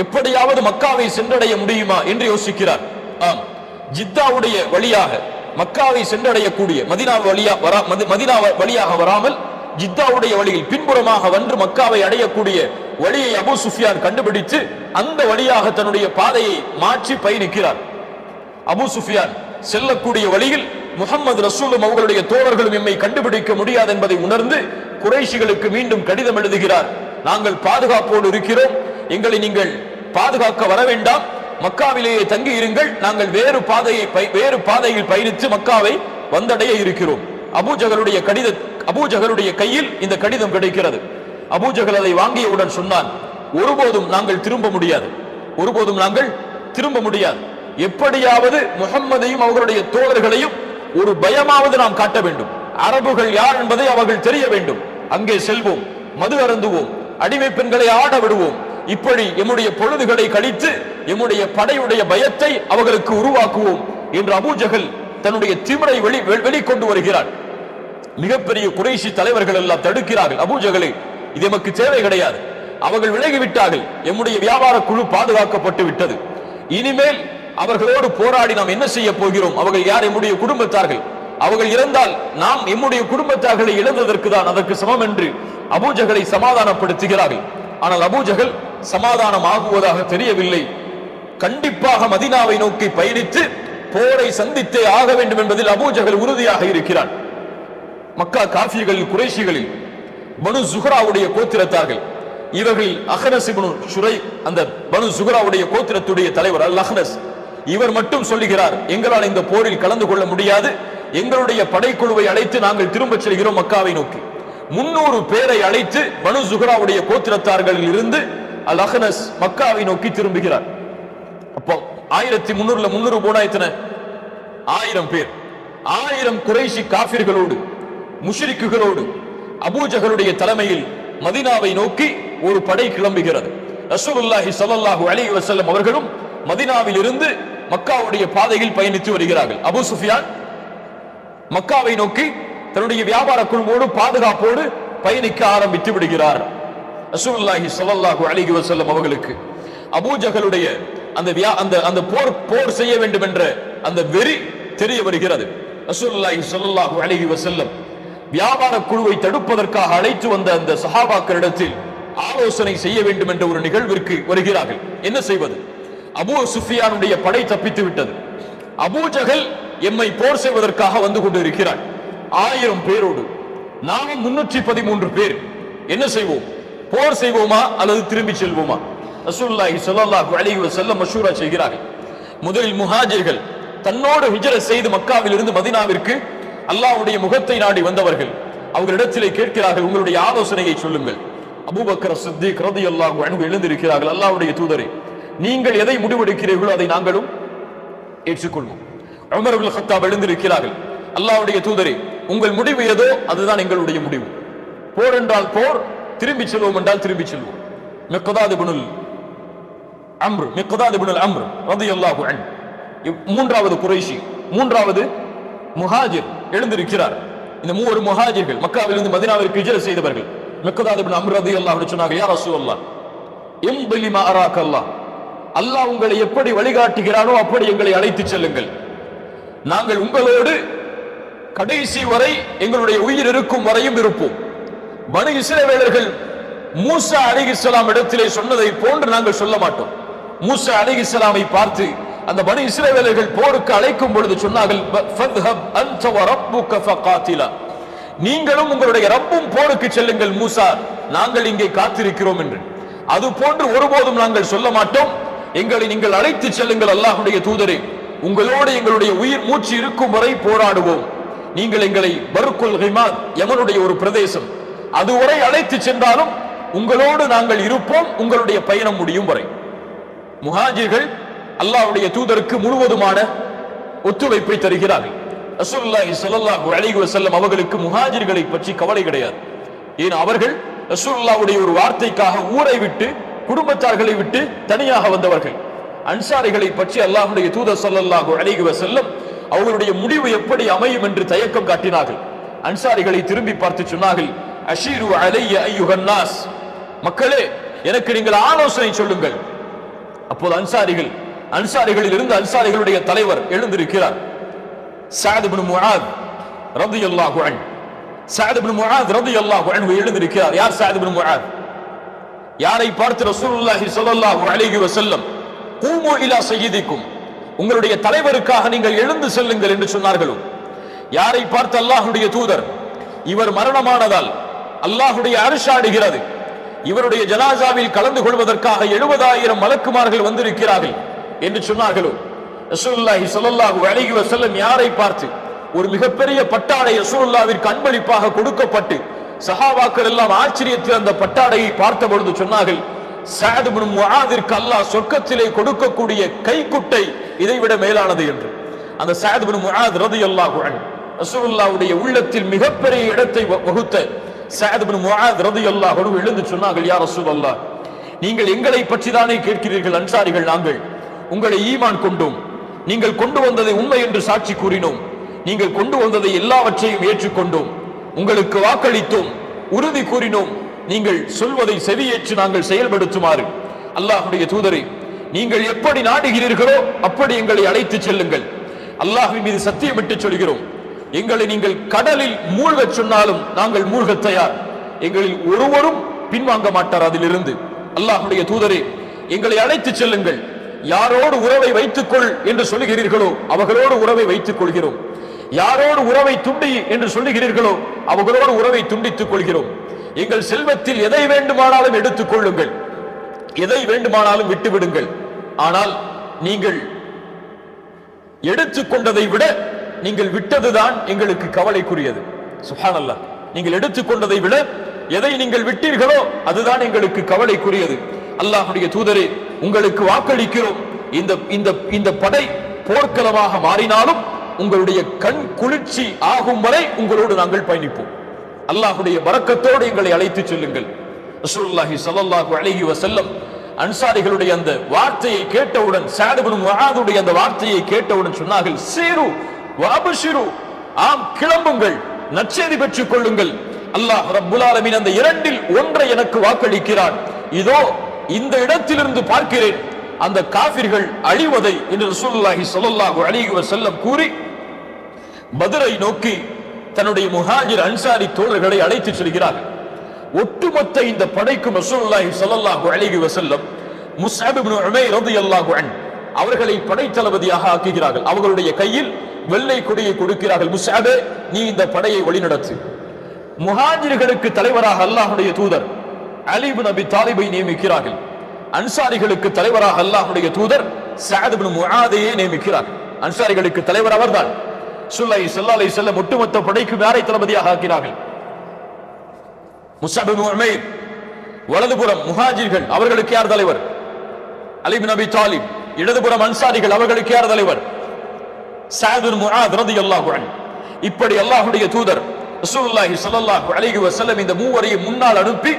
எப்படியாவது மக்காவை சென்றடைய முடியுமா என்று யோசிக்கிறார். ஜித்தாவுடைய வழியாக மக்காவை சென்றடையக்கூடிய மதீனா வழியாக வராமல் ஜித்தாவுடைய வழியில் பின்புறமாக வந்து மக்காவை அடையக்கூடிய வழியை அபூ சுஃபியான் கண்டுபிடித்து அந்த வழியாக தன்னுடைய பாதையை மாற்றி பயணிக்கிறார். அபூ சுஃபியான் செல்லக்கூடிய வழியில் முஹம்மது ரசூலும் அவர்களுடைய தோழர்களும் எம்மை கண்டுபிடிக்க முடியாது என்பதை உணர்ந்து குறைஷிகளுக்கு மீண்டும் கடிதம் எழுதுகிறார். நாங்கள் பாதுகாப்போடு இருக்கிறோம், எங்களை நீங்கள் பாதுகாக்க வர வேண்டாம், மக்காவிலேயே தங்கி இருங்கள், நாங்கள் வேறு பாதையில் பயணித்து மக்காவை வந்தடைய இருக்கிறோம். அபூஜகளுடைய கையில் இந்த கடிதம் கிடைக்கிறது. அபூஜகல் அதை வாங்கியவுடன் சொன்னான், ஒருபோதும் நாங்கள் திரும்ப முடியாது, ஒருபோதும் நாங்கள் திரும்ப முடியாது. எப்படியாவது முஹம்மதையும் அவர்களுடைய தோழர்களையும் ஒரு பயமாவது நாம் காட்ட வேண்டும். அரபுகள் யார் என்பதை அவர்கள் தெரிய வேண்டும். அங்கே செல்வோம், மது அருந்துவோம், அடிமை பெண்களை ஆட விடுவோம், இப்படி எம்முடைய பொழுதுகளை கழித்து எம்முடைய படையுடைய பயத்தை அவர்களுக்கு உருவாக்குவோம் என்று அபூஜகல் தன்னுடைய திமிரை வெளிக்கொண்டு வருகிறார். மிகப்பெரிய குறைஷி தலைவர்கள் எல்லாம் தடுக்கிறார்கள். அபூஜகலை, இது எமக்கு தேவை கிடையாது, அவர்கள் விலகிவிட்டார்கள், எம்முடைய வியாபார குழு பாதுகாக்கப்பட்டு விட்டது, இனிமேல் அவர்களோடு போராடி நாம் என்ன செய்ய போகிறோம்? அவர்கள் யார்? எம்முடைய குடும்பத்தார்கள், அவர்கள் இறந்தால் நாம் எம்முடைய குடும்பத்தார்களை இழந்ததற்கு தான் அதற்கு சமம் என்று அபூஜகலை சமாதானப்படுத்துகிறார்கள். ஆனால் அபூஜகல் சமாதானம் ஆகுவதாக தெரியவில்லை. கண்டிப்பாக மதீனாவை நோக்கி பயணித்து போரை சந்தித்தே ஆக வேண்டும் என்பதில் அபூஜகல் உறுதியாக இருக்கிறார். மக்கா காஃபிர்களில் குறைஷிகளில் பனு சுஹராவுடைய கோத்திரத்தார்கள், இவர்கள் அஹ்னஸ் இப்னு ஷுரை, அந்த பனு சுஹராவுடைய கோத்திரத்துடைய தலைவர் அல் அஹ்னஸ், இவர் மட்டும் சொல்லுகிறார், எங்களால் இந்த போரில் கலந்து கொள்ள முடியாது, எங்களுடைய படைக்குழுவை அழைத்து நாங்கள் திரும்ப செல்கிறோம் மக்காவை நோக்கி. 300 பேரை அழைத்து பனு சுஹராவுடைய கோத்திரத்தார்களில் இருந்து அல் அஹ்னஸ் மக்காவை நோக்கி திரும்புகிறார். அப்போ 1300 300 போனா எத்தனை? 1000 பேர். 1000 குறைஷி காஃபிர்களோடு முஷ்ரிக்குகளோடு அபூஜகளுடைய தலைமையில் மதீனாவை நோக்கி ஒரு படை கிளம்புகிறது. ரசூலுல்லாஹி ஸல்லல்லாஹு அலைஹி வஸல்லம் அவர்களும் மதீனாவில் இருந்து மக்காவுடைய பாதையில் பயணித்து வருகிறார்கள். அபூ சுஃபியான் மக்காவை நோக்கி தன்னுடைய வியாபார குழுவோடு பாதுகாப்போடு பயணிக்க ஆரம்பித்து விடுகிறார். ரசூலுல்லாஹி ஸல்லல்லாஹு அலைஹி வஸல்லம் அவர்களுக்கு அபூஜகளுடைய அந்த போர் செய்ய வேண்டும் என்ற அந்த வெறி தெரிய வருகிறது. ரசூலுல்லாஹி ஸல்லல்லாஹு அலைஹி வஸல்லம் வியாபார குழுவை தடுப்பதற்காக அழைத்து வந்த அந்த சஹாபாக்களிடத்தில் ஆலோசனை செய்ய வேண்டும் என்ற ஒரு நிகழ்விற்கு வருகிறார்கள். என்ன செய்வது? அபூ சுஃபியானுடைய படை தப்பித்து விட்டது, அபூஜகல் எம்மை போர் செய்வதற்காக வந்து கொண்டு இருக்கிறார் 1000 பேரோடு, நாம் 313 பேர். என்ன செய்வோம்? போர் செய்வோமா அல்லது திரும்பி செல்வோமா? ரசூலுல்லாஹி ஸல்லல்லாஹு அலைஹி வஸல்லம் மஷூரா செய்கிறார்கள். முதலில் முஹாஜிர்கள் தன்னோடு ஹிஜ்ரத் செய்து மக்காவில் இருந்து மதீனாவிற்கு அல்லாஹ்வுடைய முகத்தை நாடி வந்தவர்கள் அவர்களிடத்திலே கேட்கிறார்கள், உங்களுடைய ஆலோசனையை சொல்லுங்கள். அபூபக்கர் சித்திக் ரலியல்லாஹு அன்ஹு எழுந்திருக்கிறார்கள், அல்லாஹ்வுடைய தூதரே, நீங்கள் எதை முடிவெடுக்கிறீர்களோ அதை நாங்களும் ஏற்றுக்கொள்வோம். உமர் இப்னு கத்தாப் எழுந்திருக்கிறார்கள், அல்லாஹ்வுடைய தூதரே, உங்கள் முடிவு ஏதோ அதுதான் எங்களுடைய முடிவு. போர் என்றால் போர், திரும்பி செல்வோம் என்றால் திரும்பி செல்வோம். மிக்தாத் இப்னுல் அம்ர் ரலியல்லாஹு அன்ஹு, மூன்றாவது குறைஷி, மூன்றாவது முஹாஜிர் எழுந்திருக்கிறார். இந்த மூவர் முஹாஜிர்கள் மக்காவிலிருந்து மதீனாவிற்கு ஹிஜ்ரத் செய்தவர்கள். மிக்தாத் இப்னு அம்ர் ரலியல்லாஹு அன்ஹு சொன்னாங்க, யா ரசூலல்லாஹ், இம்தி மா அராக அல்லாஹ், அல்லாஹ் உங்களை எப்படி வழிகாட்டுகிறானோ அப்படி எங்களை அழைத்து செல்லுங்கள். நாங்கள் உங்களோடு கடைசி வரை, எங்களுடைய உயிர் இருக்கும் வரையும் இருப்போம். பனு இஸ்ரவேலர்கள் மூசா அலைஹிஸ்ஸலாம் இடத்திலே சொன்னதை போன்று நாங்கள் சொல்ல மாட்டோம். மூசா அலைஹிஸ்ஸலாமை பார்த்து அந்த பனு இஸ்ரவேலர்கள் போருக்கு அழைக்கும் பொழுது சொன்னார்கள், ஃபத்ஹப் அன்த வ ரப்புக ஃபகாத்திலா, நீங்களும் உங்களுடைய ரப்பும் போருக்கு செல்லுங்கள் மூசா, நாங்கள் இங்கே காத்திருக்கிறோம் என்று. அது போன்று ஒருபோதும் நாங்கள் சொல்ல மாட்டோம். எங்களை நீங்கள் அழைத்து செல்லுங்கள் அல்லாஹ்வுடைய தூதரே, உங்களோடு எங்களுடைய உயிர் மூச்சு இருக்கும் வரை போராடுவோம். நீங்கள் எங்களை பர்குல் ஹிமாத், யமனுடைய ஒரு பிரதேசம், அதுவரை அழைத்து சென்றாலும் உங்களோடு நாங்கள் இருப்போம், உங்களுடைய பயணம் முடியும் வரை. முஹாஜிர்கள் அல்லாஹ்வுடைய தூதருக்கு முழுவதுமான ஒத்துழைப்பை தருகிறார்கள். ரசூலுல்லாஹி ஸல்லல்லாஹு அலைஹி வஸல்லம் அவர்களுக்கு முஹாஜிர்களை பற்றி கவலை கிடையாது. ஏன், அவர்கள் ரசூலுல்லாஹ்வுடைய ஒரு வார்த்தைக்காக ஊரை விட்டு குடும்பத்தார்களை விட்டு தனியாக வந்தவர்கள். அன்சாரிகளை பற்றி அல்லாஹ்வுடைய தூதர் ஸல்லல்லாஹு அலைஹி வஸல்லம் அவர்களுடைய முடிவு எப்படி அமையும் என்று தயக்கம் காட்டினார்கள். அன்சாரிகளை திரும்பி பார்த்து சொன்னார்கள், அஷீரு அலைய அய்யுஹன் நாஸ், மக்களே எனக்கு நீங்கள் ஆலோசனை சொல்லுங்கள். அப்போது அன்சாரிகள் அன்சாரிகளில் இருந்து அன்சாரிகளுடைய தலைவர் எழுந்திருக்கிறார். சஅத் இப்னு முஆத் ரலியல்லாஹு அன்ஹு. சஅத் இப்னு முஆத் ரலியல்லாஹு அன்ஹு எழுந்திருக்கிறார். யார் சஅத் இப்னு முஆத்? யாரை பார்த்து ரசூலுல்லாஹி ஸல்லல்லாஹு அலைஹி வஸல்லம் கூமு இலா சய்யிதிக்கும், உங்களுடைய தலைவருக்காக நீங்கள் எழுந்து செல்லுங்கள் என்று சொன்னார்களோ, யாரை பார்த்து அல்லாஹ்வுடைய தூதர் இவர் மரணமானதால் அல்லாஹ்வுடைய அர்ஷ் ஆடுகிறது, இவருடைய ஜனாசாவில் கலந்து கொள்வதற்காக 70,000 மலக்குமார்கள் வந்திருக்கிறார்கள் என்று சொன்னார்களோ, ரசூலுல்லாஹி ஸல்லல்லாஹு அலைஹி வஸல்லம் யாரை பார்த்து ஒரு மிகப்பெரிய பட்டாடை ரசூலுல்லாஹ்விற்கு அன்பளிப்பாக கொடுக்கப்பட்டு சஹாபாக்கள் எல்லாம் ஆச்சரியத்தில் அந்த பட்டாடையை பார்த்த பொழுது சொன்னார்கள், சஅத் இப்னு முஆதிற்கு அல்லாஹ் சொர்க்கத்திலே கொடுக்கக்கூடிய கைக்குட்டை இதைவிட மேலானது என்று. அந்த சஅத் இப்னு முஆத் ரலியல்லாஹு அன்ஹு ரசூலுல்லாஹ்வுடைய உள்ளத்தில் மிகப்பெரிய இடத்தை வகுத்த சஅத் இப்னு முஆத் ரலியல்லாஹு அன்ஹு எழுந்து சொன்னார்கள், யா ரசூலல்லாஹ், நீங்கள் எங்களை பற்றி தானே கேட்கிறீர்கள் அன்சாரிகள், நாங்கள் உங்களை ஈமான் கொண்டோம், நீங்கள் கொண்டு வந்ததை உண்மை என்று சாட்சி கூறினோம், நீங்கள் கொண்டு வந்ததை எல்லாவற்றையும் ஏற்றுக்கொண்டோம், உங்களுக்கு வாக்களித்தோம், உறுதி கூறினோம், நீங்கள் சொல்வதை செவியேற்று நாங்கள் செயல்படுத்துமாறு. அல்லாஹ்வுடைய தூதரே, நீங்கள் எப்படி நாடுகிறீர்களோ அப்படி எங்களை அழைத்து செல்லுங்கள். அல்லாஹ்வின் மீது சத்தியமிட்டு சொல்கிறோம், எங்களை நீங்கள் கடலில் மூழ்கச் சொன்னாலும் நாங்கள் மூழ்க தயார், எங்களில் ஒருவரும் பின்வாங்க மாட்டார் அதிலிருந்து. அல்லாஹ்வுடைய தூதரே, எங்களை அழைத்து செல்லுங்கள், யாரோடு உறவை வைத்துக்கொள் என்று சொல்லுகிறீர்களோ அவர்களோடு உறவை வைத்துக் கொள்கிறோம், யாரோடு உறவை துண்டி என்று சொல்லுகிறீர்களோ அவர்களோடு உறவை துண்டித்துக் கொள்கிறோம், எங்கள் செல்வத்தில் எதை வேண்டுமானாலும் எடுத்துக் கொள்ளுங்கள், எதை வேண்டுமானாலும் விட்டுவிடுங்கள், ஆனால் நீங்கள் எடுத்துக்கொண்டதை விட நீங்கள் விட்டதுதான் எங்களுக்கு கவலைக்குரியது. சுப்ஹானல்லாஹ், நீங்கள் எடுத்துக்கொண்டதை விட எதை நீங்கள் விட்டீர்களோ அதுதான் எங்களுக்கு கவலைக்குரியது. அல்லாஹ்வுடைய தூதரே, உங்களுக்கு வாக்களிக்கிறோம், இந்த படை போர்க்களமாக மாறினாலும் உங்களுடைய கண் குளிர்ச்சி ஆகும் வரை உங்களோடு நாங்கள் பயணிப்போம், அல்லாஹ்வுடைய பரக்கத்தோடு எங்களை அழைத்து செல்லுங்கள். ரசூலுல்லாஹி ஸல்லல்லாஹு அலைஹி வஸல்லம் அன்சாரிகளுடைய அந்த வார்த்தையை கேட்டவுடன், சஅத் இப்னு முஆதுடைய அந்த வார்த்தையை கேட்டவுடன் சொன்னார்கள், சீரு வஅப்ஷிரு, ஆம் கிளம்புங்கள், நற்செய்தி பெற்றுக் கொள்ளுங்கள், அல்லாஹ் ரப்புல் ஆலமீன் அந்த இரண்டில் ஒன்றை எனக்கு வாக்களிக்கிறான், இதோ இந்த இடத்திலிருந்து பார்க்கிறேன் அந்த காஃபிர்கள் அழிவதை என்று ரசூலுல்லாஹி ஸல்லல்லாஹு அலைஹி வஸல்லம் கூறி பத்ரை நோக்கி தன்னுடைய முஹாஜிர் அன்சாரி தோழர்களை அழைத்து செல்கிறார்கள். ஒட்டுமொத்த இந்த படைக்கும் ரசூலுல்லாஹி ஸல்லல்லாஹு அலைஹி வஸல்லம் முஸ்அப் இப்னு உமைர் ரலியல்லாஹு அன்ஹு அவர்களை படைத்தளபதியாக ஆக்குகிறார்கள். அவர்களுடைய கையில் வெள்ளை கொடியை கொடுக்கிறார்கள். முஸ்அபே, நீ இந்த படையை வழிநடத்து. முஹாஜிர்களுக்கு தலைவராக அல்லாஹ்வுடைய தூதர் அலி இப்னு அபி தாலிபை நியமிக்கிறார்கள். அன்சாரிகளுக்கு தலைவராக அல்லாஹ்வுடைய தூதர் சஅத் இப்னு முஆதையை நியமிக்கிறார். அன்சாரிகளுக்கு தலைவர் அவர்தான். ஸல்லல்லாஹு அலைஹி வஸல்லம் ஒட்டுமொத்த படைக்கும் யாரை தளபதியாக ஆக்கினார்கள்? முஸ்அப் இப்னு உமைர். வலதுபுறம் முஹாஜிர்கள், அவர்களுக்கு யார் தலைவர்? அலி இப்னு அபி தாலிப். இடதுபுறம் அன்சாரிகள், அவர்களுக்கு யார் தலைவர்? சஅத் இப்னு முஆத் ரலியல்லாஹு அன்ஹு. இப்படி அல்லாஹ்வுடைய தூதர் ரசூலுல்லாஹி ஸல்லல்லாஹு அலைஹி வஸல்லம் இந்த மூவரையும் முன்னால் அனுப்பி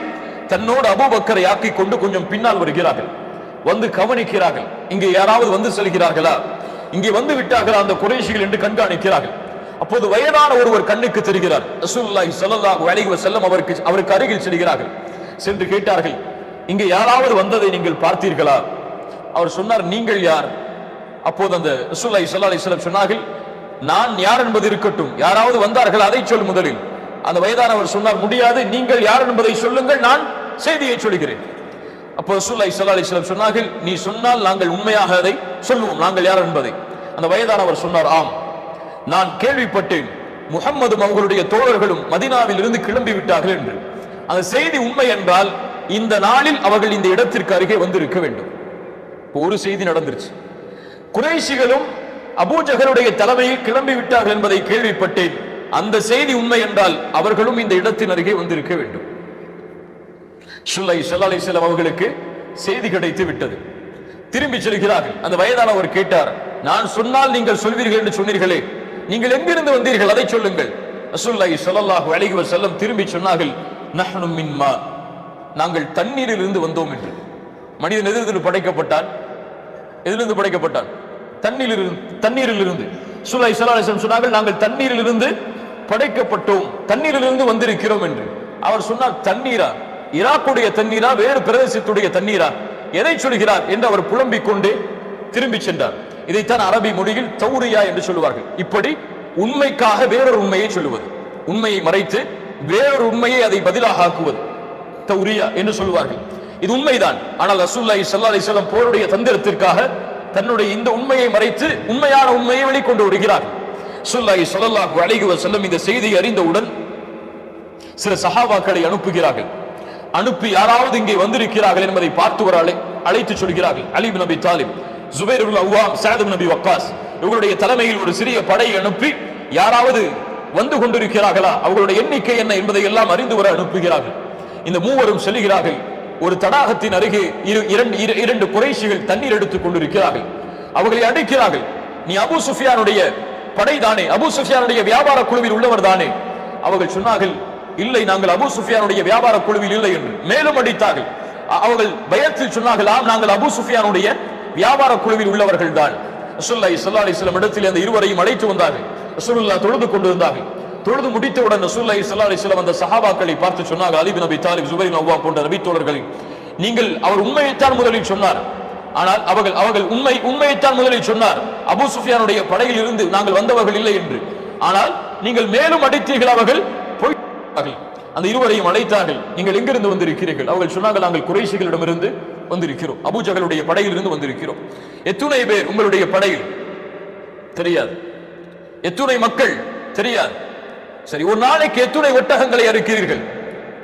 தன்னோடு அபூபக்கரை ஆக்கி கொண்டு கொஞ்சம் பின்னால் வருகிறார்கள். வந்து கவனிக்கிறார்கள், இங்கே யாராவது வந்து செல்கிறார்களா, இங்கே வந்து விட்டார்களா அந்த குறைஷிகள் என்று கண்காணிக்கிறார்கள். அப்போது வயதான ஒருவர் கண்ணுக்கு தெரிகிறார். ரசூலுல்லாஹி ஸல்லல்லாஹு அலைஹி வஸல்லம் அவருக்கு அருகில் செல்கிறார்கள். சென்று கேட்டார்கள், இங்கே யாராவது வந்ததை நீங்கள் பார்த்தீர்களா? அவர் சொன்னார், நீங்கள் யார்? அப்போது அந்த ரசூலுல்லாஹி ஸல்லல்லாஹு அலைஹி வஸல்லம் சொன்னார்கள், நான் யார் என்பது இருக்கட்டும், யாராவது வந்தார்கள் அதை சொல் முதலில். அந்த வயதானவர் சொன்னார், முடியாது, நீங்கள் யார் என்பதை சொல்லுங்கள், நான் செய்தியை சொல்கிறேன். அப்போ ரசூலுல்லாஹி ஸல்லல்லாஹு அலைஹி வஸல்லம் சொன்னார்கள், நீ சொன்னால் நாங்கள் உண்மையாக அதை சொல்லுவோம், நாங்கள் யார் என்பதை. அந்த வயதானவர் சொன்னார், ஆம், நான் கேள்விப்பட்டேன் முஹம்மதும் அவர்களுடைய தோழர்களும் மதீனாவில் இருந்து கிளம்பி விட்டார்கள் என்று. அந்த செய்தி உண்மை என்றால் இந்த நாளில் அவர்கள் இந்த இடத்திற்கு அருகே வந்திருக்க வேண்டும். ஒரு செய்தி நடந்துருச்சு, குறைஷிகளும் அபூஜஹலுடைய தலைமையில் கிளம்பி விட்டார்கள் என்பதை கேள்விப்பட்டேன். அந்த செய்தி உண்மை என்றால் அவர்களும் இந்த இடத்தின் அருகே வந்திருக்க வேண்டும். ஸல்லல்லாஹு அலைஹி வஸல்லம் அவர்களுக்கு செய்தி கிடைத்து விட்டது. திரும்பி செல்கிறார்கள். அந்த வயதானவர் கேட்டார், நான் சொன்னால் நீங்கள் சொல்வீர்கள் என்று சொன்னீர்களே, நீங்கள் எங்கிருந்து வந்தீர்கள் அதை சொல்லுங்கள். ரசூலுல்லாஹி ஸல்லல்லாஹு அலைஹி வஸல்லம் திரும்பி சொன்னார்கள், நஹ்னு மின் மா, நாங்கள் தண்ணீரில் இருந்து வந்தோம் என்று. மனிதன் எதிலிருந்து படைக்கப்பட்டான்? எதிலிருந்து படைக்கப்பட்டான்? தண்ணீரில் இருந்து. ரசூலுல்லாஹி ஸல்லல்லாஹு அலைஹி வஸல்லம் சொன்னார்கள், நாங்கள் தண்ணீரில் இருந்து படைக்கப்பட்டோம், தண்ணீரில் இருந்து வந்திருக்கிறோம் என்று. அவர் சொன்னார், தண்ணீரா? ஈராக்குடைய தண்ணீரா, வேறு பிரதேசத்துடைய தண்ணீரா, எதை சொல்கிறார் என்று அவர் புலம்பிக் கொண்டு திரும்பி சென்றார். இதைத்தான் அரபி மொழியில் தௌரியா என்று சொல்லுவார்கள். இப்படி உண்மைக்காக வேறொரு உண்மையை சொல்லுவது, உண்மையை மறைத்து வேறொரு உண்மையை அதை பதிலாக ஆக்குவது தௌரியா என்று சொல்லுவார்கள். இது உண்மைதான். ஆனால் ரசூலுல்லாஹி ஸல்லல்லாஹு அலைஹி வஸல்லம் போருடைய தந்திரத்திற்காக தன்னுடைய இந்த உண்மையை மறைத்து உண்மையான உண்மையை வெளிக்கொண்டு வருகிறார். ரசூலுல்லாஹி ஸல்லல்லாஹு அலைஹி வஸல்லம் இந்த செய்தியை அறிந்தவுடன் சில சஹாபாக்களை அனுப்புகிறார்கள். அனுப்பி யாராவது இங்கே வந்திருக்கிறார்கள் என்பதை பார்த்து ஒரு அழைத்து சொல்கிறார்கள். அலி இப்னு அபி தாலிப், ஜுபைர் இப்னு அவ்வாம், சஅத் இப்னு அபி வக்காஸ் இவர்களுடைய தலைமையில் ஒரு சிறிய படையை அனுப்பி யாராவது வந்து கொண்டிருக்கிறார்களா, அவர்களுடைய எண்ணிக்கை என்ன என்பதை எல்லாம் அறிந்து வர அனுப்புகிறார்கள். இந்த மூவரும் செல்கிறார்கள். ஒரு தடாகத்தின் அருகே இரண்டு குறைஷிகள் தண்ணீர் எடுத்துக் கொண்டிருக்கிறார்கள். அவர்களை அடிக்கிறார்கள். நீ அபூ சுஃபியானுடைய படைதானே, அபூ சுஃபியானுடைய வியாபார குழுவில் உள்ளவர் தானே? அவர்கள் சொன்னார்கள், இல்லை, நாங்கள் அபூ சுஃபியானுடைய வியாபார குழுவில் இல்லை என்று. மேலும் அடித்தார்கள். அவர்கள் பயத்தில் சொன்னார்கள், ஆம், நாங்கள் அபூ சுஃபியானுடைய வியாபார குழுவில் உள்ளவர்கள் தான். ரசூலுல்லாஹி ஸல்லல்லாஹு அலைஹி வஸல்லம் இடத்தில் அந்த இருவரையும் அழைத்து வந்தார்கள். ரசூலுல்லாஹ் தொழுது கொண்டிருந்தார்கள். தொழுது முடித்தவுடன் ரசூலுல்லாஹி ஸல்லல்லாஹு அலைஹி வஸல்லம் அந்த சஹாபாக்களை பார்த்து சொன்னார்கள், அலி இப்னு அபி தாலிப், ஜுபைர் இப்னு அவ்வாம் போன்ற நபி தோழர்கள், நீங்கள் அவர் உண்மையைத்தான் முதலில் சொன்னார். ஆனால் அவர்கள் உண்மையைத்தான் முதலில் சொன்னார், அபூ சுஃபியானுடைய படையில் இருந்து நாங்கள் வந்தவர்கள் இல்லை என்று. ஆனால் நீங்கள் மேலும் அடித்தீர்கள். அவர்கள் போய் அந்த இருவரையும் அழைத்தார்கள். நீங்கள் எங்கிருந்து வந்திருக்கிறீர்கள்? அவர்கள் சொன்னார்கள், நாங்கள் குறைஷிகளிடமிருந்து வந்திருக்கிறோம், அபூ ஜஹலுடைய படையில் இருந்து வந்திருக்கிறோம். எத்துணை பேர் உங்களுடைய படையில்? தெரியாது. எத்துணை மக்கள்? தெரியாது. சரி, ஒரு நாளைக்கு எத்துணை ஒட்டகங்களை அறுக்கிறீர்கள்?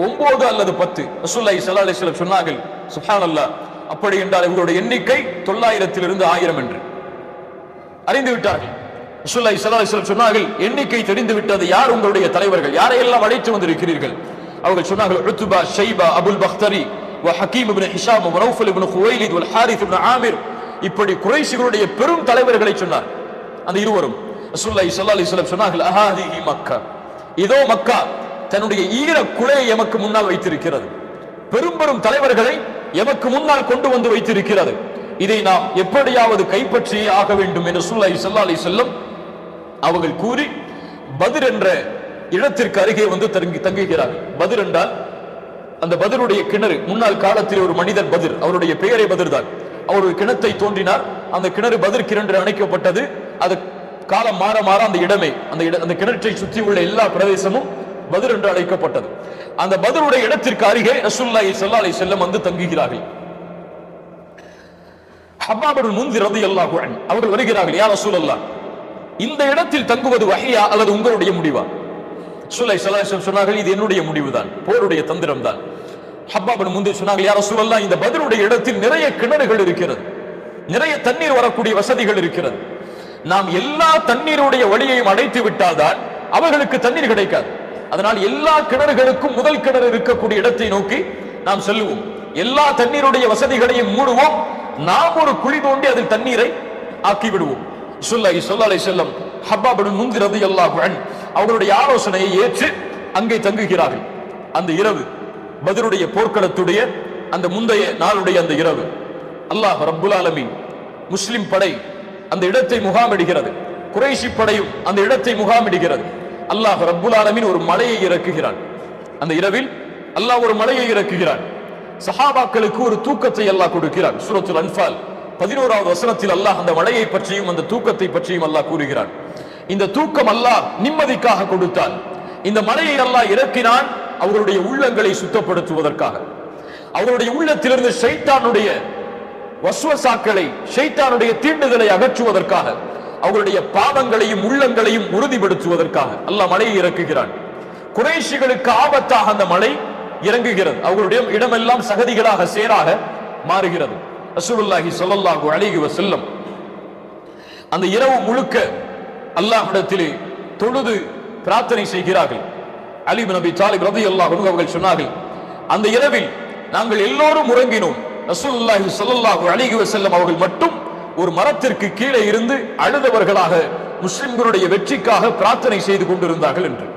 9 அல்லது 10. ரசூலுல்லாஹி ஸல்லல்லாஹு அலைஹி வஸல்லம் சொன்னார்கள், சுப்ஹானல்லாஹ், அப்படி என்றால் இவர்களுடைய எண்ணிக்கை 900 1000 என்று அறிந்து விட்டார்கள். ரசூலுல்லாஹி ஸல்லல்லாஹு அலைஹி வஸல்லம் சொன்னார்கள், எண்ணிக்கை தெரிந்து விட்டது, யார் உங்களுடைய தலைவர்கள், யாரையெல்லாம் அழைத்து வந்திருக்கிறீர்கள்? அவர்கள் சொன்னார்கள், உத்பா, ஷைபா, அபுல் பக்தரி, ஹக்கீம் இப்னு ஹிஷாம், நௌஃபல் இப்னு குவைலித், ஹாரிஸ் இப்னு ஆமிர், இப்படி குறைஷிகளுடைய பெரும் தலைவர்களை சொன்னார். அந்த இருவரும் ரசூலுல்லாஹி ஸல்லல்லாஹு அலைஹி வஸல்லம் சொன்னார்கள், அஹாதிஹி மக்கா, இதோ மக்கா தன்னுடைய ஈர குலையை எமக்கு முன்னால் வைத்திருக்கிறது, பெரும் பெரும் தலைவர்களை எமக்கு முன்னால் கொண்டு வந்து வைத்திருக்கிறது, இதை நாம் எப்படியாவது கைப்பற்றியே ஆக வேண்டும் என்று ரசூலுல்லாஹி ஸல்லல்லாஹு அலைஹி வஸல்லம் அவர்கள் கூறி பத்ர் என்ற இடத்திற்கு அருகே வந்து தங்குகிறார்கள். பத்ர் என்றால் அந்த பத்ருடைய கிணறு, முன்னாள் காலத்தில் ஒரு மனிதர் பத்ர், அவருடைய பெயரே பத்ர் தான். அவர் ஒரு கிணத்தை தோன்றினார். அந்த கிணறு பத்ர் கிணறு என்று அழைக்கப்பட்டது. அது காலம் மாற மாற அந்த இடமே, அந்த கிணற்றை சுற்றி உள்ள எல்லா பிரதேசமும் பத்ர் என்று அழைக்கப்பட்டது. அந்த பத்ருடைய இடத்திற்கு அருகே ரசூலுல்லாஹி ஸல்லல்லாஹு அலைஹி வஸல்லம் வந்து தங்குகிறார்கள். ஹப்பாப் இப்னு முன்திர் ரலியல்லாஹு அன்ஹு அவர்கள் வருகிறார்கள், யா ரசூலல்லாஹ், இந்த இடத்தில் தங்குவது வஹியா அல்லது உங்களுடைய முடிவா? ரசூலுல்லாஹி ஸல்லல்லாஹு அலைஹி வஸல்லம் சொன்னார்கள், இது என்னுடைய முடிவுதான், போருடைய தந்திரம் தான். ஹப்பாப் இப்னு முன்திர் சொன்னார்கள், யா ரசூலல்லாஹ், இந்த பத்ருடைய இடத்தில் நிறைய கிணறுகள் இருக்கிறது, நிறைய தண்ணீர் வரக்கூடிய வசதிகள் இருக்கிறது. நாம் எல்லா தண்ணீருடைய வழியையும் அடைத்து விட்டால்தான் அவர்களுக்கு தண்ணீர் கிடைக்காது. அதனால் எல்லா கிணறுகளுக்கும் முதல் கிணறு இருக்கக்கூடிய இடத்தை நோக்கி நாம் செல்லுவோம். எல்லா தண்ணீருடைய வசதிகளையும் மூடுவோம். நாம் ஒரு குழி தோண்டி அதில் தண்ணீரை ஆக்கி விடுவோம். ரசூலுல்லாஹி ஸல்லல்லாஹு அலைஹி வஸல்லம் ஹப்பாப் இப்னு முன்திர் ரலியல்லாஹு அன்ஹு அவர்களுடைய ஆலோசனையை ஏற்று அங்கே தங்குகிறார்கள். அந்த இரவு பத்ருடைய போர்க்களத்துடைய அந்த முந்தைய நாளுடைய அந்த இரவு, அல்லாஹ் ரப்புல் ஆலமீன் முஸ்லிம் படை அந்த இடத்தை முகாமிடுகிறது, குறைஷி படையும் அந்த இடத்தை முகாமிடுகிறது. அல்லாஹ் ரப்புல் ஆலமீன் ஒரு மலையை இறக்குகிறான். அந்த இரவில் அல்லாஹ் ஒரு மலையை இறக்குகிறான். சஹாபாக்களுக்கு ஒரு தூக்கத்தை அல்லாஹ் கொடுக்கிறான். சூரத்துல் அன்ஃபால் 11வது வசனத்தில் அல்லாஹ் அந்த மலையை பற்றியும் அந்த தூக்கத்தை பற்றியும் அல்லாஹ் கூறுகிறான். இந்த தூக்கம் அல்லாஹ் நிம்மதிக்காக கொடுத்தான். இந்த மலையை அல்லாஹ் இறக்கினான் அவர்களுடைய உள்ளங்களை சுத்தப்படுத்துவதற்காக, அவர்களுடைய உள்ளத்திலிருந்து ஷைத்தானுடைய வஸ்வசாக்களை, ஷைத்தானுடைய தீண்டுதலை அகற்றுவதற்காக, அவர்களுடைய பாவங்களையும் உள்ளங்களையும் உறுதிப்படுத்துவதற்காக அல்லாஹ் மலையை இறக்குகிறான். குறைஷிகளுக்கு ஆபத்தாக அந்த மலை இறங்குகிறது. அவர்களுடைய இடமெல்லாம் சகதிகளாக சேராக மாறுகிறது. ரசூலுல்லாஹி ஸல்லல்லாஹு அலைஹி வஸல்லம் அந்த இரவு முழுக்க அல்லாஹ்விடத்திலே தொழுது பிரார்த்தனை செய்கிறார்கள். அலி இப்னு அபி தாலிப் ரலியல்லாஹு அன்ஹு அவர்கள் சொன்னார்கள், அந்த இரவில் நாங்கள் எல்லோரும் உறங்கினோம். ரசூலுல்லாஹி ஸல்லல்லாஹு அலைஹி வஸல்லம் அவர்கள் மட்டும் ஒரு மரத்திற்கு கீழே இருந்து அழுதவர்களாக முஸ்லிம்களுடைய வெற்றிக்காக பிரார்த்தனை செய்து கொண்டிருந்தார்கள் என்று.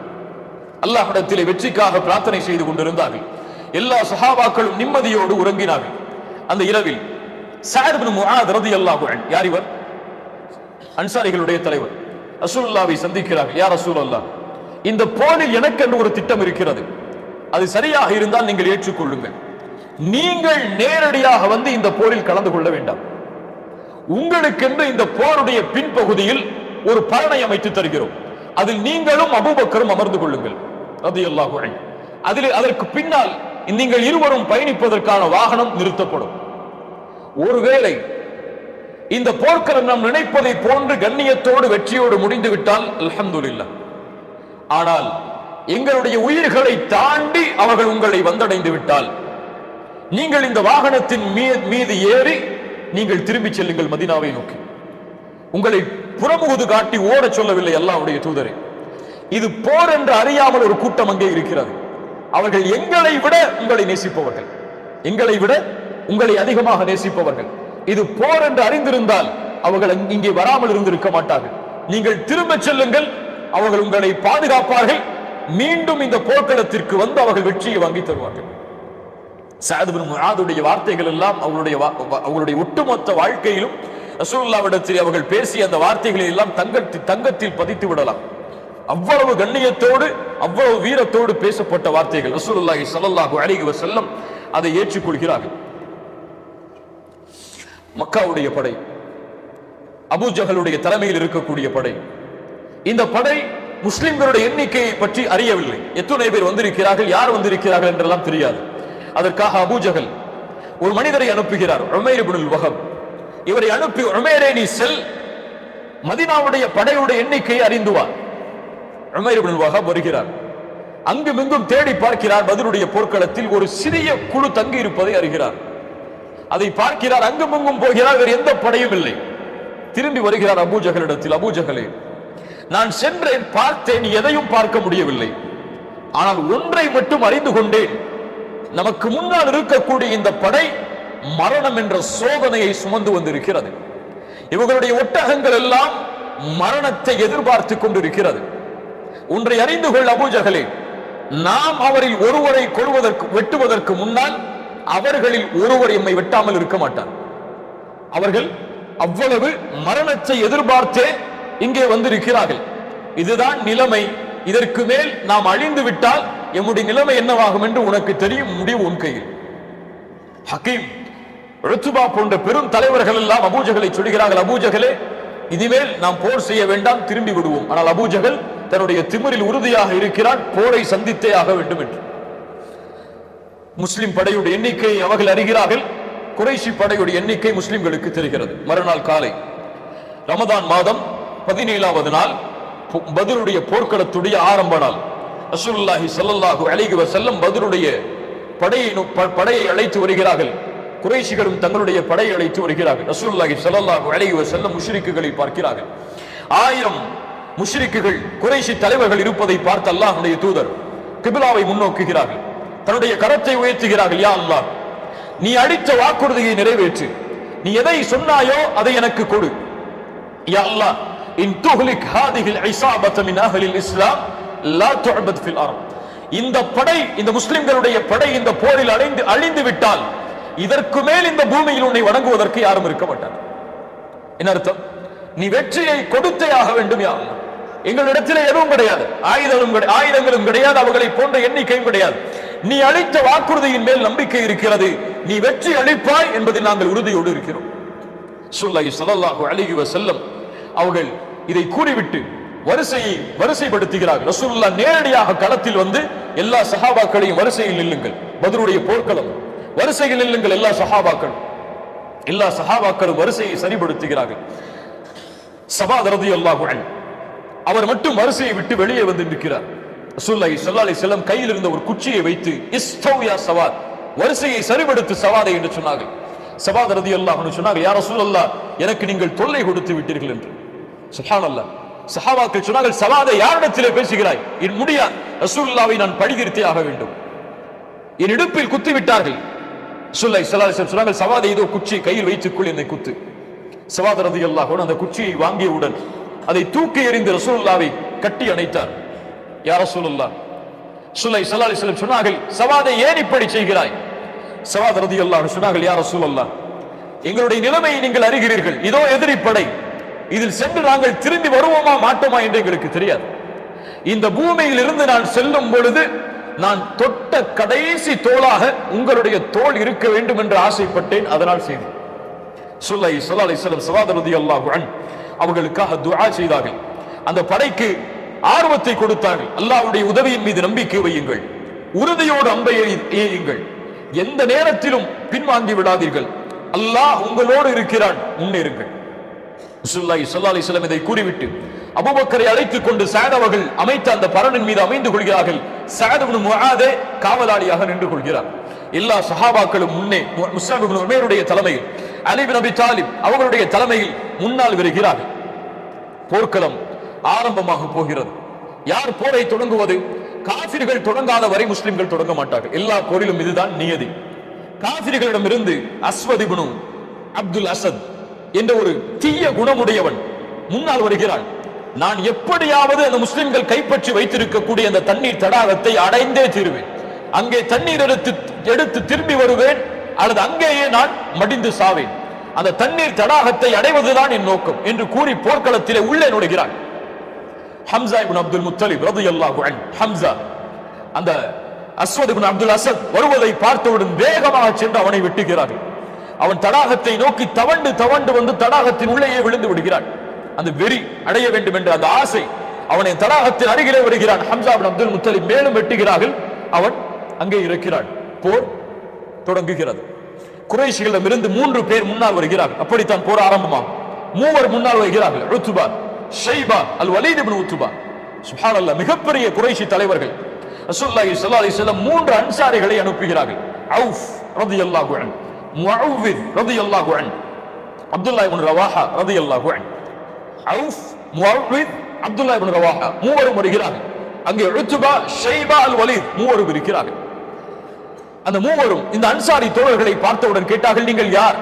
அல்லாஹ்விடத்திலே வெற்றிக்காக பிரார்த்தனை செய்து கொண்டிருந்தார்கள். எல்லா சஹாபாக்களும் நிம்மதியோடு உறங்கினார்கள். அந்த இரவில் சஅத் இப்னு முஆத் ரலியல்லாஹு அன்ஹு, யார் இவர்? அன்சாரிகளுடைய தலைவர், ரசூலுல்லாஹ்வை சந்திக்கிறார்கள். யா ரசூலல்லாஹ், இந்த போரில் எனக்கு என்று ஒரு திட்டம் இருக்கிறது, அது சரியாக இருந்தால் நீங்கள் ஏற்றுக்கொள்ளுங்கள். நீங்கள் நேரடியாக வந்து இந்த போரில் கலந்து கொள்ள வேண்டாம். உங்களுக்கென்று இந்த போருடைய பின்பகுதியில் ஒரு பரணை அமைத்து தருகிறோம், அதில் நீங்களும் அபூபக்கரும் அமர்ந்து கொள்ளுங்கள் ரலியல்லாஹு அன்ஹு. அதற்கு பின்னால் நீங்கள் இருவரும் பயணிப்பதற்கான வாகனம் நிறுத்தப்படும். ஒருவேளை இந்த போர்க்களம் நாம் நினைப்பதை போன்று கண்ணியத்தோடு வெற்றியோடு முடிந்துவிட்டால் அல்ஹம்துலில்லாஹ். ஆனால் எங்களுடைய உயிர்களை தாண்டி அவர்கள் உங்களை வந்தடைந்து விட்டால் நீங்கள் இந்த வாகனத்தின் மீது ஏறி நீங்கள் திரும்பி செல்லுங்கள் மதீனாவை நோக்கி. உங்களை புறமுகுது காட்டி ஓடச் சொல்லவில்லை அல்லாஹ்வுடைய தூதரே. இது போர் என்று அறியாமல் ஒரு கூட்டம் அங்கே இருக்கிறது. அவர்கள் எங்களை விட உங்களை நேசிப்பவர்கள், எங்களை விட உங்களை அதிகமாக நேசிப்பவர்கள். இது போர் என்று அறிந்திருந்தால் அவர்கள் இங்கே வராமல் இருந்திருக்க மாட்டார்கள். நீங்கள் திரும்ப செல்லுங்கள், அவர்கள் உங்களை பாதுகாப்பார்கள். மீண்டும் இந்த போர்க்களத்திற்கு வந்து அவர்கள் வெற்றியை வாங்கி தருவார்கள். சஅத் இப்னு முஆதுடைய வார்த்தைகள் எல்லாம் அவங்களுடைய ஒட்டுமொத்த வாழ்க்கையிலும் ரசூலுல்லாஹ்விடத்தில் அவர்கள் பேசிய அந்த வார்த்தைகளை எல்லாம் தங்கத்தில் பதித்து விடலாம். அவ்வளவு கண்ணியத்தோடு அவ்வளவு வீரத்தோடு பேசப்பட்ட வார்த்தைகள். ரசூலுல்லாஹி ஸல்லல்லாஹு அலைஹி வஸல்லம் அதை ஏற்றுக்கொள்கிறார்கள். மக்காவுடைய படை, அபூ ஜஹலுடைய தலைமையில் இருக்கக்கூடிய படை. இந்த படை முஸ்லிம்களுடைய எண்ணிக்கையை பற்றி அறியவில்லை. எத்தனை பேர் வந்திருக்கிறார்கள், யார் வந்திருக்கிறார்கள் என்றெல்லாம் தெரியாது. அதற்காக அபூ ஜஹல் ஒரு மனிதரை அனுப்புகிறார், உமைர் இப்னுல் வஹப். இவரை அனுப்பி, உமைரே நீ செல், மதீனாவுடைய படையுடைய எண்ணிக்கையை அறிந்து வா. உமைர் இப்னுல் வஹப் வருகிறார். அங்குமிங்கும் தேடி பார்க்கிறார். பத்ருடைய போர்க்களத்தில் ஒரு சிறிய குழு தங்கி இருப்பதை அறிகிறார். அதை பார்க்கிறார், அங்குமிங்கும் போகிறார், வேறு எந்த படையும் இல்லை. திரும்பி வருகிறார் அபூ ஜஹலிடத்தில். அபூ ஜஹலே, நான் சென்றேன், பார்த்தேன், எதையும் பார்க்க முடியவில்லை. ஆனால் ஒன்றை மட்டும் அறிந்து கொண்டேன், நமக்கு முன்னால் இருக்கக்கூடிய இந்த படை மரணம் என்ற சோதனையை சுமந்து வந்திருக்கிறது. இவர்களுடைய ஒட்டகங்கள் எல்லாம் மரணத்தை எதிர்பார்த்து கொண்டிருக்கிறது. ஒன்றை அறிந்து கொள் அபூ ஜஹலே, நாம் அவரில் ஒருவரை வெட்டுவதற்கு முன்னால் அவர்களில் ஒருவர் எம்மை வெட்டாமல் இருக்க மாட்டார். அவர்கள் அவ்வளவு மரணத்தை எதிர்பார்த்தே இங்கே வந்திருக்கிறார்கள். இதுதான் நிலைமை. இதற்கு மேல் நாம் அழிந்து விட்டால் எம்முடைய நிலைமை என்னவாகும் என்று உனக்கு தெரியும், முடிவு உன் கையில். ஹக்கீம், உத்பா போன்ற பெரும் தலைவர்கள் எல்லாம் அபூ ஜஹலை சொல்கிறார்கள், அபூ ஜஹலே, இனிமேல் நாம் போர் செய்ய வேண்டாம், திரும்பி விடுவோம். ஆனால் அபூ ஜஹல் தன்னுடைய திமிரில் உறுதியாக இருக்கிறான், போரை சந்தித்தே ஆக வேண்டும் என்று. முஸ்லிம் படையுடைய எண்ணிக்கையை அவர்கள் அறிகிறார்கள். குறைஷி படையுடைய எண்ணிக்கை முஸ்லிம்களுக்கு தெரிகிறது. மறுநாள் காலை ரமதான் மாதம் 17வது நாள், பத்ருடைய போர்க்களத்துடைய ஆரம்ப நாள். ரசூலுல்லாஹி ஸல்லல்லாஹு அலைஹி வஸல்லம் பத்ருடைய படையை அழைத்து வருகிறார்கள். குறைஷிகளும் தங்களுடைய படையை அழைத்து வருகிறார்கள். ரசூலுல்லாஹி ஸல்லல்லாஹு அலைஹி வஸல்லம் முஷ்ரிக்குகளை பார்க்கிறார்கள். 1000 முஷ்ரிக்குகள் குறைஷி தலைவர்கள் இருப்பதை பார்த்து அல்லாஹ்வுடைய தூதர் கிப்லாவை முன்னோக்குகிறார்கள். தன்னுடைய கரத்தை உயர்த்துகிறார்கள், யா அல்லாஹ், நீ அளித்த வாக்குறுதியை நிறைவேற்று, நீ எதை சொன்னாயோ அதை எனக்கு கொடு. யா அல்லாஹ், இன் துஹ்லிக் ஹாதிஹில் இஸாபத மின் அஹ்லில் இஸ்லாம் லா துஅபத் ஃபில் அர்த். இந்த படை, இந்த முஸ்லிம்களுடைய படை இந்த போரில் அழிந்து விட்டால் இதற்கு மேல் இந்த பூமியில் உன்னை வணங்குவதற்கு யாரும் இருக்க மாட்டார். என்ன அர்த்தம்? நீ வெற்றியை கொடுத்தே ஆக வேண்டும். யா அல்லாஹ், எங்களிடத்தில் எதுவும் கிடையாது, ஆயுதங்களும் கிடையாது, அவர்களை போன்ற எண்ணிக்கையும் கிடையாது. நீ அளித்த வாக்குறுதியின் மேல் நம்பிக்கை இருக்கிறது, நீ வெற்றி அளிப்பாய் என்பதில் நாங்கள் உறுதியோடு இருக்கிறோம். ஸல்லல்லாஹு அலைஹி வஸல்லம் அவர்கள் இதை கூறிவிட்டு வரிசைப்படுத்துகிறார்கள். ரசூலுல்லாஹ் நேரடியாக களத்தில் வந்து எல்லா சஹாபாக்களையும் வரிசையில் நில்லுங்கள், பத்ருடைய போர்க்களம், வரிசையில் நில்லுங்கள் எல்லா சஹாபாக்களும் வரிசையை சரிபடுத்துகிறார்கள். ஸபாத் ரலியல்லாஹு அன்ஹு அவர் மட்டும் வரிசையை விட்டு வெளியே வந்து நிற்கிறார். ரசூலுல்லாஹி ஸல்லல்லாஹு அலைஹி வஸல்லம் கையில் இருந்த ஒரு குச்சியை வைத்து இஸ்தவ் யா ஸவாத், வரிசையை சரிபடுத்து ஸவாதை என்று சொன்னார்கள். ஸபாத் ரலியல்லாஹு அன்ஹு சொன்னாங்க, யா ரசூலல்லாஹ், எனக்கு நீங்கள் தொல்லை கொடுத்து விட்டீர்கள் என்று. சுப்ஹானல்லாஹ், சஹாபாக்கள் சொன்னார்கள், ஸவாதை யாரிடத்திலே பேசுகிறாய்? என் முடியாது, ரசூலுல்லாஹ்வை நான் பழிதீர்த்தே ஆக வேண்டும். என் இடுப்பில் குத்தி விட்டார்கள். ரசூலுல்லாஹி ஸல்லல்லாஹு அலைஹி வஸல்லம் சொன்னார்கள், ஸவாதை இதோ குச்சி கையில் வைத்துக்கொள், என்னை குத்து. ஸவாத் ரலியல்லாஹு அன்ஹு அந்த குச்சியை வாங்கியவுடன் அதை தூக்கி எறிந்து ரசூலுல்லாஹ்வை கட்டி அணைத்தார். யா ரசூலுல்லாஹ், ரசூலுல்லாஹி ஸல்லல்லாஹு அலைஹி வஸல்லம் சொன்னார்கள், ஸவாதை ஏன் இப்படி செய்கிறாய்? ஸவாத் ரலியல்லாஹு அன்ஹு சொன்னார்கள், யா ரசூலுல்லாஹ், எங்களுடைய நிலைமையை நீங்கள் அறிகிறீர்கள். இதோ எதிரி படை, இதில் சென்று நாங்கள் திரும்பி வருவோமா மாட்டோமா என்று எங்களுக்கு தெரியாது. இந்த பூமியில் இருந்து நான் செல்லும் பொழுது நான் தொட்ட கடைசி தோளாக உங்களுடைய தோள் இருக்க வேண்டும் என்று ஆசைப்பட்டேன், அதனால் செய்தேன். ஸல்லல்லாஹு அலைஹி வஸல்லம் ஸவாத் ரலியல்லாஹு அன்ஹு அவர்களுக்காக துஆ செய்தார்கள். அந்த படைக்கு ஆர்வத்தை கொடுத்தார்கள். அல்லாஹ்வுடைய உதவியின் மீது நம்பிக்கை வையுங்கள், உறுதியோடு அம்பை எய்யுங்கள், எந்த நேரத்திலும் பின்வாங்கி விடாதீர்கள், அல்லாஹ் உங்களோடு இருக்கிறான், முன்னேறுங்கள். ரசூலுல்லாஹி ஸல்லல்லாஹு அலைஹி வஸல்லம் இதை கூறிவிட்டு அபூபக்கரை அழைத்துக் கொண்டு ஸஅத் அவர்கள் அமைத்த அந்த பரணின் மீது அமைந்து கொள்கிறார்கள். ஸஅத் இப்னு முஆதே காவலாளியாக நின்று கொள்கிறார். எல்லா சஹாபாக்களும் முன்னே முஸ்அப் இப்னு உமைருடைய தலைமையில், அலி இப்னு அபி தாலிப் அவர்களுடைய தலைமையில் முன்னால் வருகிறார்கள். போர்க்களம் ஆரம்பமாக போகிறது. யார் போரை தொடங்குவது? காஃபிர்கள் தொடங்காத வரை முஸ்லிம்கள் தொடங்க மாட்டார்கள். எல்லா போரிலும் இதுதான் நியதி. காஃபிர்களிடமிருந்து அஸ்வத் இப்னு அப்துல் அசத் என்ற ஒரு தீய குணமுடையவன் முன்னால் வருகிறான். நான் எப்படியாவது அந்த முஸ்லிம்கள் கைப்பற்றி வைத்திருக்கக்கூடிய அந்த தண்ணீர் தடாகத்தை அடைந்தே தீருவேன், அங்கே தண்ணீர் எடுத்து திரும்பி வருவேன், அல்லது அங்கேயே நான் மடிந்து சாவேன், அந்த தண்ணீர் தடாகத்தை அடைவதுதான் என் நோக்கம் என்று கூறி போர்க்களத்திலே உள்ளே நுழைகிறான். ஹம்சா இப்னு அப்துல் முத்தலிப் ரலியல்லாஹு அன்ஹு, ஹம்சா அந்த அஸ்வத் இப்னு அப்துல் அசத் வருவதை பார்த்தவுடன் வேகமாக சென்று அவனை வெட்டுகிறார்கள். அவன் தடாகத்தை நோக்கி தவண்டு தவண்டு வந்து தடாகத்தின் உள்ளேயே விழுந்து விடுகிறான். அந்த வெறி அடைய வேண்டும் என்ற அந்த ஆசை அவனை தடாகத்தின் அருகிலே வருகிறான். ஹம்சா இப்னு அப்துல் முத்தலிப் மேலும் வெட்டுகிறார்கள். அவன் அங்கே இருக்கிறான். போர் தொடங்குகிறது. குறைஷிகளிடமிருந்து 3 பேர் முன்னால் வருகிறார்கள். அப்படித்தான் போர் ஆரம்பமாகும். 3 முன்னால் வருகிறார்கள். உத்பா, ஷைபா, அல் வலீத் இப்னு உத்பா. சுப்ஹானல்லாஹ், மிகப்பெரிய குறைஷி தலைவர்கள். ரசூலுல்லாஹி ஸல்லல்லாஹு அலைஹி வஸல்லம் 3 அன்சாரிகளை அனுப்புகிறார்கள். அவுஃப் ரலியல்லாஹு அன்ஹு, முஅவ்வித் ரலியல்லாஹு அன்ஹு, அப்துல்லாஹ் இப்னு ரவாஹா ரலியல்லாஹு அன்ஹு. அவுஃப், முஅவ்வித், அப்துல்லாஹ் இப்னு ரவாஹா 3 வருகிறார்கள். அங்கே உத்பா, ஷைபா, அல் வலீத் 3 இருக்கிறார்கள். அந்த 3 இந்த அன்சாரி தோழர்களை பார்த்தவுடன் கேட்டார்கள், நீங்கள் யார்?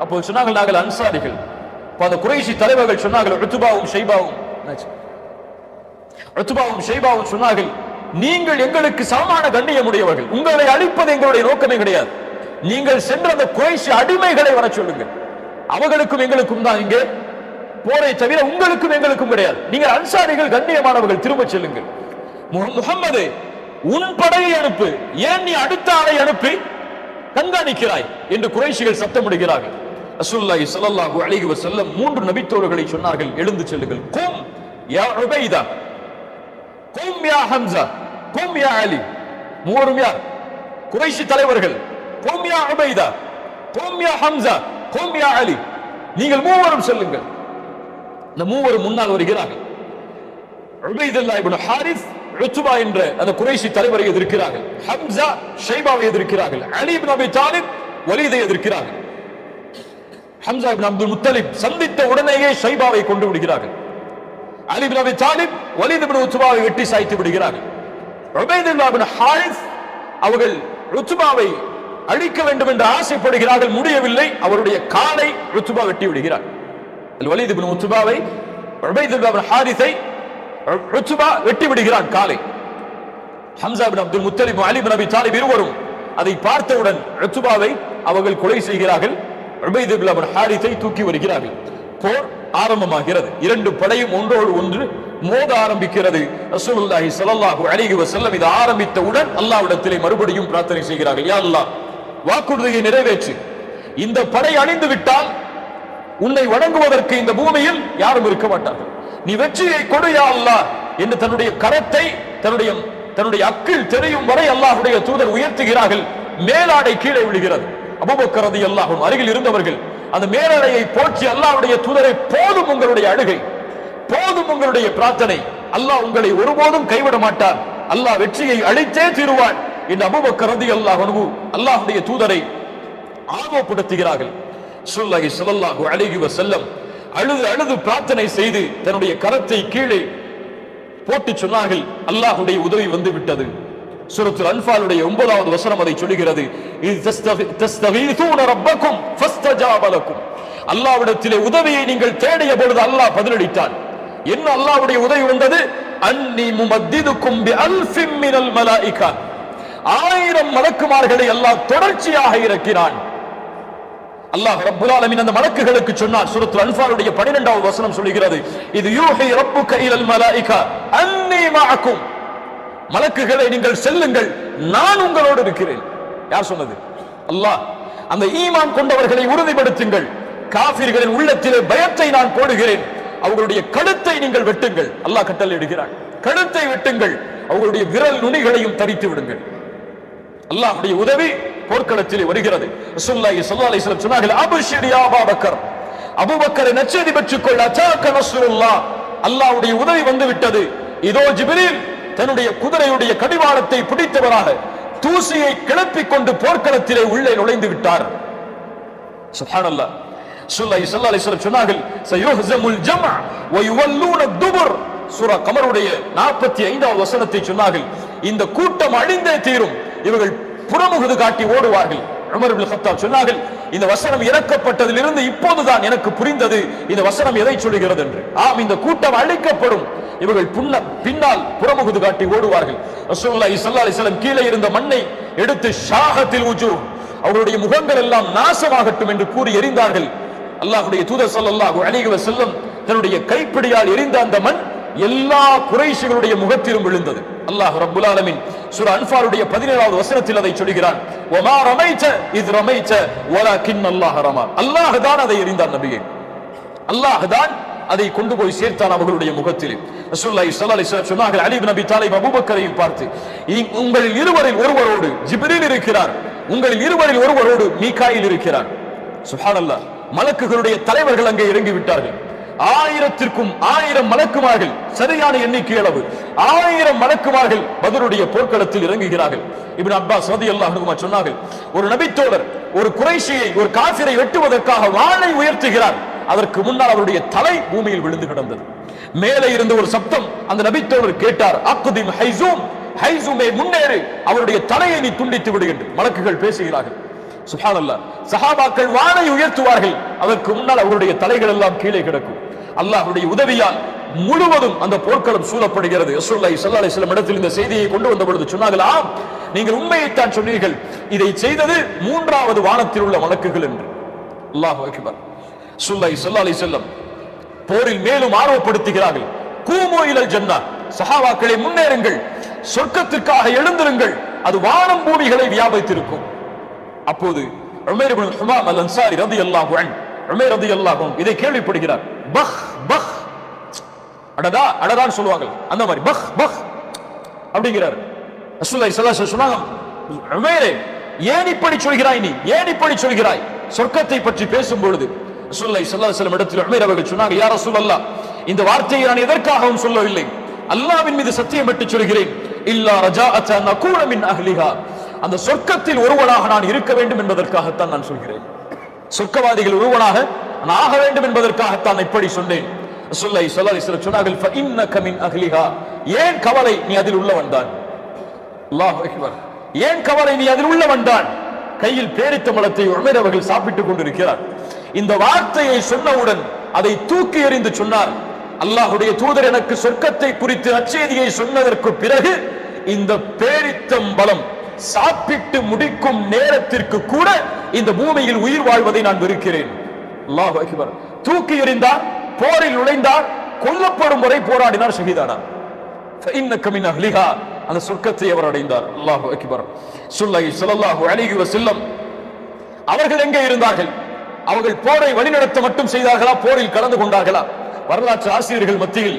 அப்போ சொன்னார்கள், நாங்கள் அன்சாரிகள். அந்த குறைஷி தலைவர்கள் சொன்னார்கள், உத்பாவும் ஷைபாவும் சொன்னார்கள், நீங்கள் எங்களுக்கு சமமான கண்ணியமுடையவர்கள், உங்களை அழிப்பது எங்களுடைய நோக்கமே கிடையாது, நீங்கள் சென்ற அந்த குறைஷி அடிமைகளை வர சொல்லுங்கள், அவர்களுக்கும் எங்களுக்கும் தான் இங்கே போரை தவிர உங்களுக்கும் எங்களுக்கும் கிடையாது, நீங்கள் அன்சாரிகள் கண்ணியமானவர்கள், திரும்ப செல்லுங்கள். முஹம்மது, உன் படையை அனுப்பு, ஏன் நீ அடுத்த ஆளை அனுப்பி கண்காணிக்கிறாய் என்று குறைஷிகள் சத்தமிடுகிறார்கள். ரசூலுல்லாஹி ஸல்லல்லாஹு அலைஹி வஸல்லம் 3 நபித்தோழர்களை சொன்னார்கள், எழுந்து செல்லுங்கள். கும் யா உபைதா, கும் யா ஹம்சா, கும் யா அலி. 3 யார்? குறைஷி தலைவர்கள். கும் யா உபைதா, கும் யா ஹம்சா, கும் யா அலி. நீங்கள் 3 செல்லுங்கள். இந்த 3 முன்னால் வருகிறார்கள். உபைதுல்லாஹ் இப்னு ஹாரிஸ், உத்பா என்ற அந்த குறைஷி தலைவரை எதிர்க்கிறார்கள். ஹம்சா, ஷைபாவை எதிர்க்கிறார்கள். அலி இப்னு அபி தாலிப், வலீதை எதிர்க்கிறார்கள். ஹம்சா இப்னு அப்துல் முத்தலிப் சந்தித்த உடனேயே ஷைபாவை கொண்டு விடுகிறார்கள். அலி இப்னு அபி தாலிப், வலீத் இப்னு உத்பாவை வெட்டி சாய்த்து விடுகிறார்கள். உபைதுல்லாஹ் இப்னு ஹாரிஸ் அவர்கள் உத்பாவை அழிக்க வேண்டும் என்று ஆசைப்படுகிறார்கள், முடியவில்லை. அவருடைய காலை உத்பா வெட்டி விடுகிறார். வலீத் இப்னு உத்பாவை, உபைதுல்லாஹ் இப்னு ஹாரிஸை உத்பா வெட்டி விடுகிறான் காலை. ஹம்சா இப்னு அப்துல் முத்தலிப், அலி இப்னு அபி தாலிப் இருவரும் அதை பார்த்தவுடன் உத்பாவை அவர்கள் கொலை செய்கிறார்கள். உபைதுல்லாஹ் இப்னு ஹாரிஸை தூக்கி வருகிறார்கள். போர் ஆரம்பமாகிறது. 2 படையும் ஒன்றோடு ஒன்று மோத ஆரம்பிக்கிறது. ரசூலுல்லாஹி ஸல்லல்லாஹு அலைஹி வஸல்லம் இது ஆரம்பித்தவுடன் அல்லாஹ்விடத்திலே மறுபடியும் பிரார்த்தனை செய்கிறார்கள், யா அல்லாஹ், வாக்குறுதியை நிறைவேற்று, இந்த படை அழிந்து விட்டால் உன்னை வணங்குவதற்கு இந்த பூமியில் யாரும் இருக்க மாட்டார்கள், நீ வெற்றியை கொடு யா அல்லாஹ் என்று தன்னுடைய கரத்தை தன்னுடைய அக்கில் தெரியும் வரை அல்லாஹ்வுடைய தூதர் உயர்த்துகிறார்கள். மேலாடை கீழே விழுகிறது. அபூபக்கர் ரலியல்லாஹு அன்ஹு அருகில் இருந்தவர்கள் அந்த மேலாடையை போற்றி அல்லாஹ்வுடைய தூதரை, போதும் உங்களுடைய அழுகை, போதும் உங்களுடைய பிரார்த்தனை, அல்லாஹ் உங்களை ஒருபோதும் கைவிட மாட்டார், அல்லாஹ் வெற்றியை அளித்தே தீருவான் என்று அபூபக்கர் ரலியல்லாஹு அன்ஹு அல்லாஹ்வுடைய தூதரை ஆர்வப்படுத்துகிறார்கள். ஸல்லல்லாஹு ஸல்லல்லாஹு அலைஹி வஸல்லம் அழுது அழுது பிரார்த்தனை செய்து தன்னுடைய கரத்தை கீழே போட்டு சொன்னார்கள், அல்லாஹ்வுடைய உதவி வந்து விட்டது. சூரத்துல் அன்ஃபாலுடைய 9வது வசனம் அதை சொல்கிறது, தஸ்தகீஸூன ரப்பக்கும் ஃபஸ்தஜாப லக்கும். அல்லாஹ்விடத்திலே உதவியை நீங்கள் தேடிய பொழுது அல்லாஹ் பதிலளித்தான். என்ன அல்லாஹ்வுடைய உதவி வந்தது? அன்னி முமத்திதுக்கும் பிஅல்ஃபின் மினல் மலாயிகா, 1000 மலக்குமார்களை அல்லாஹ் தொடர்ச்சியாக இறக்கினான். அல்லாஹ் ரப்புல் ஆலமீன் அந்த மலக்குகளுக்கு சொன்னார். சூரத்துல் அன்ஃபாலுடைய 12வது வசனம் சொல்கிறது, இது யூஹி ரப்புக இலல் மலாயிகா அன்னி மஅக்கும். மலக்குகளை நீங்கள் செல்லுங்கள், நான் உங்களோடு இருக்கிறேன். யார் சொன்னது? அல்லாஹ். அந்த ஈமான் கொண்டவர்களை உறுதிப்படுத்துங்கள், காஃபிர்களின் உள்ளத்திலே பயத்தை நான் போடுகிறேன், அவர்களுடைய கழுத்தை நீங்கள் வெட்டுங்கள். அல்லாஹ் கட்டளை இடுகிறான், கழுத்தை வெட்டுங்கள், அவர்களுடைய விரல் நுனிகளையும் தரித்து விடுங்கள். அல்லாஹ்வுடைய உதவி போர்க்களத்திலே வருகிறது. ரசூலுல்லாஹி ஸல்லல்லாஹு அலைஹி வஸல்லம் சொன்னார்கள், அப்ஷிர் யா அபூபக்கர், அபூபக்கரை நற்செய்தி பெற்றுக்கொள், அதாக ரசூலுல்லாஹ், அல்லாஹ்வுடைய உதவி வந்து விட்டது. இதோ ஜிப்ரீல் தன்னுடைய குதிரையுடைய கடிவாளத்தை பிடித்தவராக தூசியை கிளப்பிக் கொண்டு போர்க்களத்திலே உள்ளே நுழைந்து விட்டார். சுப்ஹானல்லாஹ். ரசூலுல்லாஹி ஸல்லல்லாஹு அலைஹி வஸல்லம் சொன்னார்கள், சயுஹ்ஸமுல் ஜம்அ வ யுவல்லூன துபுர். சூரா கமருடைய 45வது வசனத்தை சொன்னார்கள், இந்த கூட்டம் அழிந்தே தீரும், இவர்கள் புறமுகுது காட்டி ஓடுவார்கள். உமர் இப்னு கத்தாப் சொன்னார்கள், இந்த வசனம் இறக்கப்பட்டதிலிருந்து இப்போதுதான் எனக்கு புரிந்தது இந்த வசனம் எதை சொல்கிறது என்று. ஆம், இந்த கூட்டம் அழிக்கப்படும், இவர்கள் பின்னால் புறமுகுது காட்டி ஓடுவார்கள். ரசூலுல்லாஹி ஸல்லல்லாஹு அலைஹி வஸல்லம் கீழே இருந்த மண்ணை எடுத்து ஷாஹத்தில் உஜூஹ், அவருடைய முகங்கள் எல்லாம் நாசமாகட்டும் என்று கூறி எறிந்தார்கள். அல்லாஹ்வுடைய தூதர் ஸல்லல்லாஹு அலைஹி வஸல்லம் தன்னுடைய கைப்பிடியால் எறிந்த அந்த மண் எல்லா குறைஷிகளுடைய முகத்திலும் விழுந்தது. அல்லாஹ் ரப்புல் ஆலமீன் சூரா அன்ஃபாலுடைய 17வது வசனத்தில் அதை சொல்கிறான், வமா ரமைத இத் ரமைத வலக்கின் அல்லாஹ் ரமா. அல்லாஹ் தான் அதை எறிந்தான் நபியே, அல்லாஹ் தான் அதை கொண்டு போய் சேர்த்தான் அவர்களுடைய முகத்தில். ரசூலுல்லாஹி ஸல்லல்லாஹு அலைஹி வஸல்லம் சொன்னார்கள், அலி இப்னு அபி தாலிப் அபூபக்கரையும் பார்த்து, உங்களில் இருவரில் ஒருவரோடு ஜிப்ரீல் இருக்கிறார், உங்களில் இருவரில் ஒருவரோடு மீகாயில் இருக்கிறார். சுப்ஹானல்லாஹ். மலக்குகளுடைய தலைவர்கள் அங்கே இறங்கி விட்டார்கள். 1000க்கும் 1000 மலக்குமார்கள், சரியான எண்ணிக்கை அளவு 1000 மலக்குமார்கள் பத்ருடைய போர்க்களத்தில் இறங்குகிறார்கள். இப்னு அப்பாஸ் ரலியல்லாஹு அன்ஹு சொன்னார்கள், ஒரு நபித்தோழர் ஒரு குறைஷியை, ஒரு காஃபிரை வெட்டுவதற்காக வாளை உயர்த்துகிறார், அதற்கு முன்னால் அவருடைய தலை பூமியில் விழுந்து கிடந்தது. மேலே இருந்த ஒரு சப்தம் அந்த நபித்தோழர் கேட்டார், அக்திம் ஹைசூம், ஹைசூமே முன்னேறு, அவருடைய தலையை நீ துண்டித்து விடு என்று மலக்குகள் பேசுகிறார்கள். சுப்ஹானல்லாஹ். சஹாபாக்கள் வாளை உயர்த்துவார்கள், அதற்கு முன்னால் அவருடைய தலைகள் எல்லாம் கீழே கிடக்கும். அல்லாஹ்வுடைய உதவியால் முழுவதும் அந்த போர்க்களம் சூழப்படுகிறது. ரசூலுல்லாஹி ஸல்லல்லாஹு அலைஹி வஸல்லம் இடத்தில் இந்த செய்தியை கொண்டு வந்த பொழுது சொன்னார்கள், ஆம், நீங்கள் உண்மையைத்தான் சொன்னீர்கள், இதை செய்தது 3வது வானத்தில் உள்ள மலக்குகள் என்று. அல்லாஹு அக்பர். ரசூலுல்லாஹி ஸல்லல்லாஹு அலைஹி வஸல்லம் போரில் மேலும் ஆர்வப்படுத்துகிறார்கள். கூமு இலல் ஜன்னah, சஹாபாக்களே முன்னேறுங்கள், சொர்க்கத்திற்காக எழுந்திருங்கள், அது வானம் பூமிகளை வியாபித்திருக்கும். அப்போது உமைர் இப்னு ஹுமாம் அல் அன்சாரி ரலியல்லாஹு அன்ஹு, உமைர் ரலியல்லாஹு அன்ஹு இதை கேள்விப்படுகிறார். பஹ் பஹ், அடடா அடடான்னு சொல்லுவாங்க, அந்த மாதிரி பஹ் பஹ் அப்படிங்கிறார். ரசூலுல்லாஹி ஸல்லல்லாஹு அலைஹி வஸல்லம் சொன்னாங்க, உமைரே ஏன் இப்படி சொல்கிறாய், நீ ஏன் இப்படி சொல்கிறாய்? சொர்க்கத்தை பற்றி பேசும் பொழுது ரசூலுல்லாஹி ஸல்லல்லாஹு அலைஹி வஸல்லம் இடத்தில் உமைர் அவர்கள் சொன்னாங்க, யா ரசூலல்லாஹ், இந்த வார்த்தையை நான் எதற்காகவும் சொல்லவில்லை, அல்லாஹ்வின் மீது சத்தியமிட்டு சொல்கிறேன், இல்லா ரஜாஅத நகூன மின் அஹ்லிஹா, அந்த சொர்க்கத்தில் ஒருவனாக நான் இருக்க வேண்டும் என்பதற்காகத்தான் நான் சொல்கிறேன். சொர்க்கவாதிகள் ஒருவனாக நான் ஆக வேண்டும் என்பதற்காகத்தான் இப்படி சொன்னேன். ரசூலுல்லாஹி ஸல்லல்லாஹு அலைஹி வஸல்லம் சொன்னார்கள், ஃபஇன்னக மின் அஹ்லிஹா, ஏன் கவலை, நீ அதில் உள்ளவன் தான். அல்லாஹு அக்பர். ஏன் கவலை, நீ அதில் உள்ளவன் தான். கையில் பேரித்த பழத்தை உமர் அவர்கள் சாப்பிட்டுக் கொண்டிருக்கிறார். இந்த வார்த்தையை சொன்னவுடன் அதை தூக்கி எறிந்து சொன்னார், அல்லாஹ்வுடைய தூதர் எனக்கு சொர்க்கத்தை குறித்து நற்செய்தியை சொன்னதற்கு பிறகு இந்த பேரித்தம்பழம் சாப்பிட்டு முடிக்கும் நேரத்திற்கு கூட இந்த பூமியில் உயிர் வாழ்வதை நான் வெறுக்கிறேன். அல்லாஹு அக்பர். தூக்கி எறிந்தார், போரில் நுழைந்தார், கொல்லப்படும் வரை போராடினார், ஷஹீதானார். ஃபஇன்னக மின் அஹ்லிஹா, அந்த சொர்க்கத்தை அவர் அடைந்தார். அல்லாஹு அக்பர். ரசூலுல்லாஹி ஸல்லல்லாஹு அலைஹி வஸல்லம் அவர்கள் எங்கே இருந்தார்கள்? அவர்கள் போரை வழிநடத்த மட்டும் செய்தார்களா, போரில் கலந்து கொண்டார்களா? வரலாற்று ஆசிரியர்கள் மத்தியில்